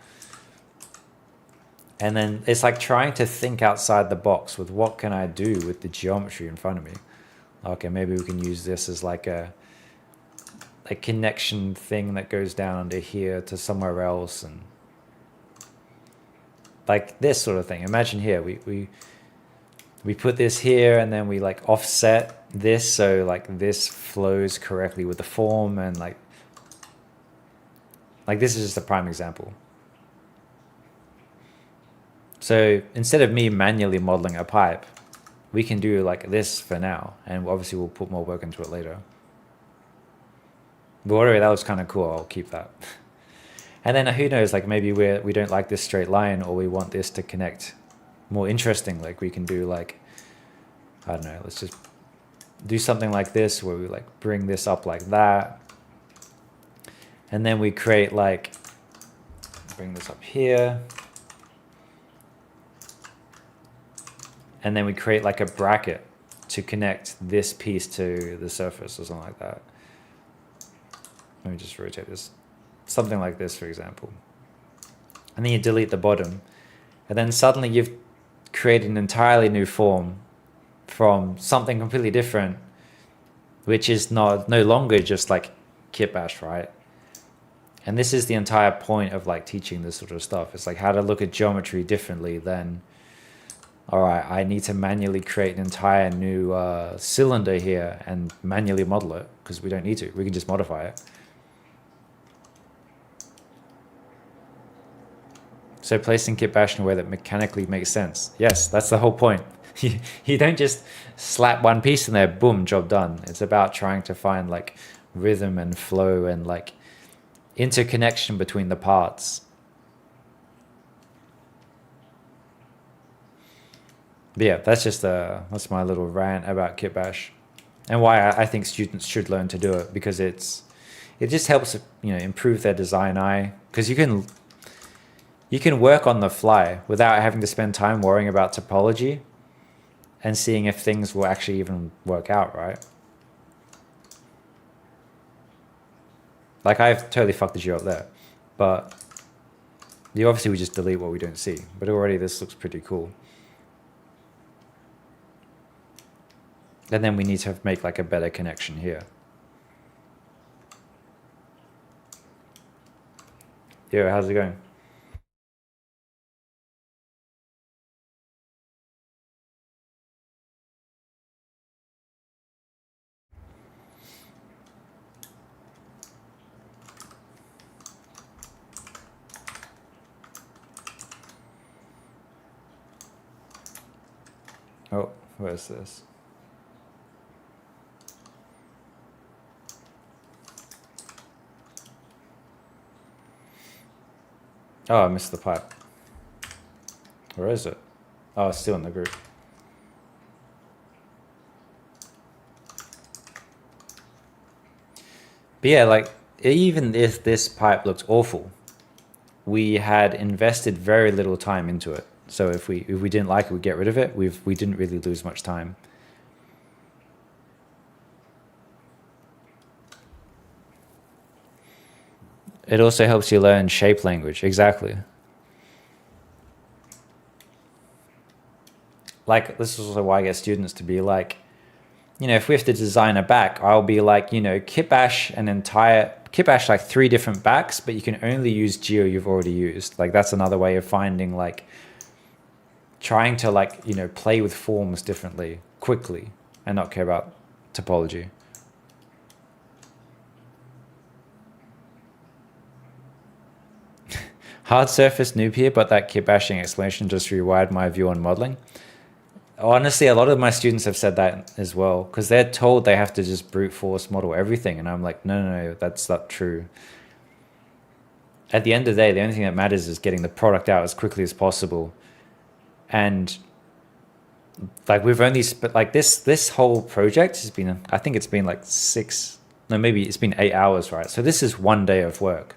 And then it's like trying to think outside the box with what can I do with the geometry in front of me. Okay, maybe we can use this as like a connection thing that goes down under here to somewhere else, and like this sort of thing. Imagine here, we put this here and then we like offset this so like this flows correctly with the form, and like this is just a prime example. So instead of me manually modeling a pipe, we can do like this for now, and obviously we'll put more work into it later. But whatever, that was kind of cool. I'll keep that. And then who knows, like maybe we don't like this straight line, or we want this to connect more interesting. Like we can do like, I don't know, let's just do something like this where we like bring this up like that. And then we create like, bring this up here. And then we create like a bracket to connect this piece to the surface or something like that. Let me just rotate this. Something like this, for example. And then you delete the bottom. And then suddenly you've created an entirely new form from something completely different, which is no longer just like kit bash, right? And this is the entire point of like teaching this sort of stuff. It's like how to look at geometry differently than, all right, I need to manually create an entire new cylinder here and manually model it, because we don't need to. We can just modify it. So placing kit bash in a way that mechanically makes sense. Yes, that's the whole point. You don't just slap one piece in there, boom, job done. It's about trying to find like rhythm and flow and like interconnection between the parts. But yeah, that's my little rant about kit bash, and why I think students should learn to do it, because it just helps, you know, improve their design eye, because you can work on the fly without having to spend time worrying about topology and seeing if things will actually even work out, right? Like I've totally fucked the geo up there, but obviously we just delete what we don't see, but already this looks pretty cool. And then we need to make like a better connection here. Yo, how's it going? Oh, where's this? Oh, I missed the pipe. Where is it? Oh, it's still in the group. But yeah, like even if this pipe looked awful, we had invested very little time into it. So if we didn't like it, we get rid of it. We didn't really lose much time. It also helps you learn shape language. Exactly. Like this is also why I get students to be like, you know, if we have to design a back, I'll be like, you know, kit bash like 3 different backs, but you can only use geo you've already used. Like that's another way of finding like, trying to like, you know, play with forms differently, quickly, and not care about topology. Hard surface noob here, but that kit bashing explanation just rewired my view on modeling. Honestly, a lot of my students have said that as well, because they're told they have to just brute force model everything. And I'm like, no, that's not true. At the end of the day, the only thing that matters is getting the product out as quickly as possible. And like we've only like this whole project has been, I think it's been like maybe it's been 8 hours, right? So this is 1 day of work.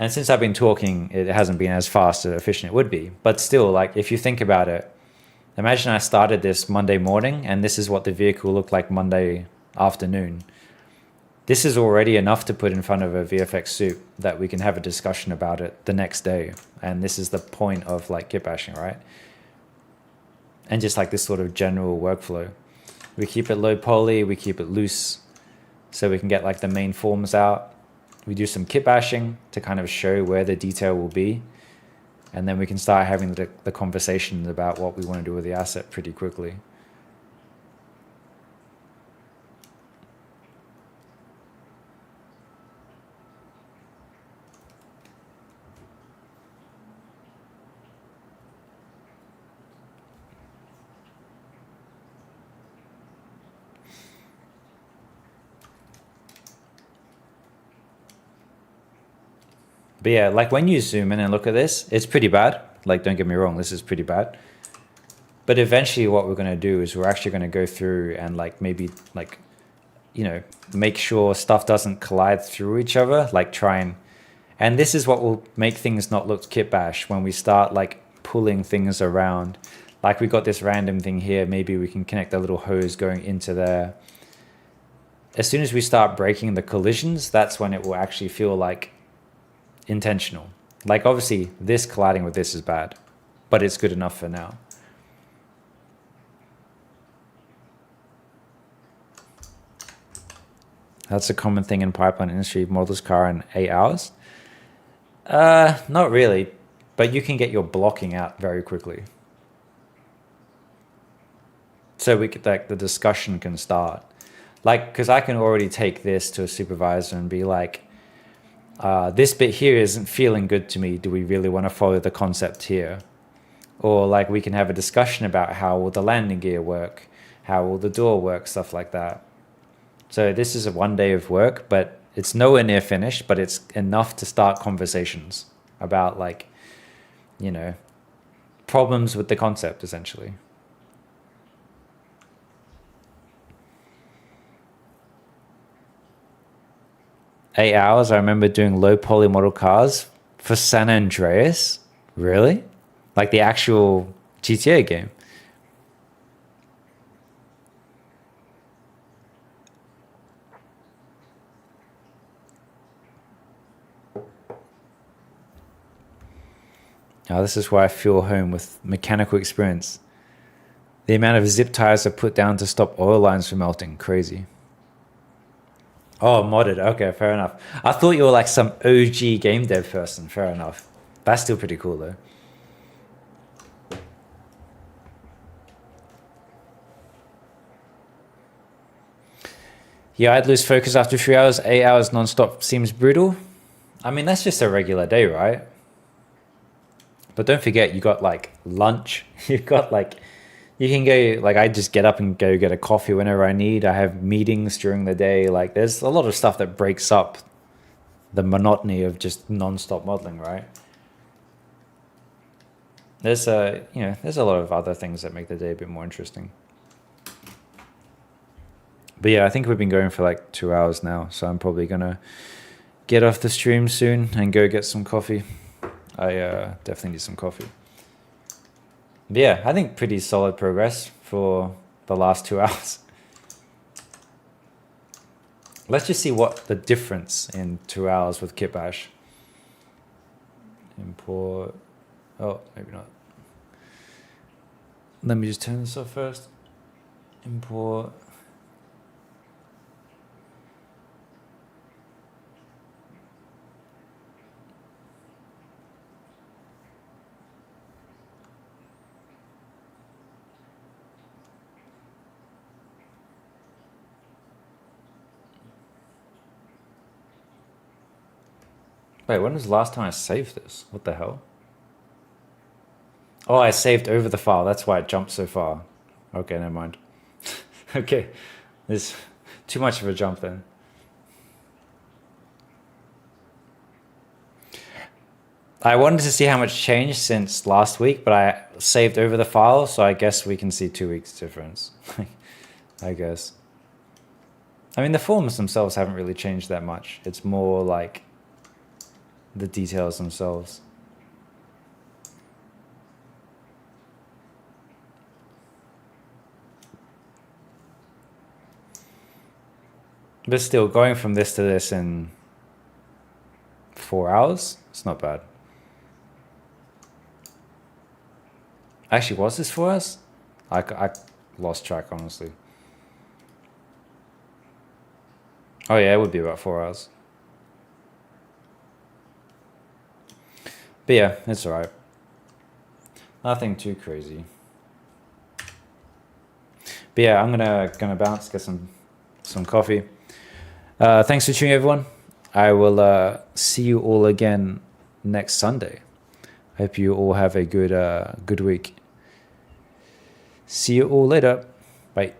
And since I've been talking, it hasn't been as fast or efficient it would be. But still, like if you think about it, imagine I started this Monday morning and this is what the vehicle looked like Monday afternoon. This is already enough to put in front of a VFX soup that we can have a discussion about it the next day. And this is the point of like kit bashing, right? And just like this sort of general workflow. We keep it low poly, we keep it loose so we can get like the main forms out. We do some kit bashing to kind of show where the detail will be. And then we can start having the conversation about what we want to do with the asset pretty quickly. But yeah, like when you zoom in and look at this, it's pretty bad. Like, don't get me wrong, this is pretty bad. But eventually what we're going to do is we're actually going to go through and like maybe like, you know, make sure stuff doesn't collide through each other, like try and this is what will make things not look kit bash when we start like pulling things around. Like we got this random thing here, maybe we can connect a little hose going into there. As soon as we start breaking the collisions, that's when it will actually feel like intentional. Like obviously this colliding with this is bad, but it's good enough for now. That's a common thing in pipeline industry. Models car in 8 hours. Not really, but you can get your blocking out very quickly. So we could like the discussion can start. Like, because I can already take this to a supervisor and be like, this bit here isn't feeling good to me. Do we really want to follow the concept here? Or like we can have a discussion about how will the landing gear work? How will the door work? Stuff like that. So this is a 1 day of work, but it's nowhere near finished, but it's enough to start conversations about like, you know, problems with the concept essentially. Eight hours. I remember doing low poly model cars for San Andreas. Really? Like the actual GTA game. Now this is where I feel home with mechanical experience. The amount of zip ties are put down to stop oil lines from melting. Crazy. Oh, modded. Okay, fair enough. I thought you were like some OG game dev person. Fair enough. That's still pretty cool though. Yeah, I'd lose focus after 3 hours. 8 hours non-stop seems brutal. I mean, that's just a regular day, right? But don't forget, you got like lunch. You've got like, you can go, like I just get up and go get a coffee whenever I need. I have meetings during the day. Like there's a lot of stuff that breaks up the monotony of just non-stop modeling, right? There's there's a lot of other things that make the day a bit more interesting. But yeah, I think we've been going for like 2 hours now. So I'm probably going to get off the stream soon and go get some coffee. I definitely need some coffee. But yeah, I think pretty solid progress for the last 2 hours. Let's just see what the difference in 2 hours with kit bash. Import. Oh, maybe not. Let me just turn this off first. Import. Wait, when was the last time I saved this? What the hell? Oh, I saved over the file. That's why it jumped so far. Okay, never mind. Okay, there's too much of a jump then. I wanted to see how much changed since last week, but I saved over the file, so I guess we can see 2 weeks difference. I guess. I mean, the forms themselves haven't really changed that much. It's more like the details themselves. But still, going from this to this in 4 hours, it's not bad. Actually, was this 4 hours? I lost track, honestly. Oh yeah, it would be about 4 hours. But yeah, it's alright. Nothing too crazy. But yeah, I'm gonna bounce, get some coffee. Thanks for tuning, everyone. I will see you all again next Sunday. Hope you all have a good week. See you all later. Bye.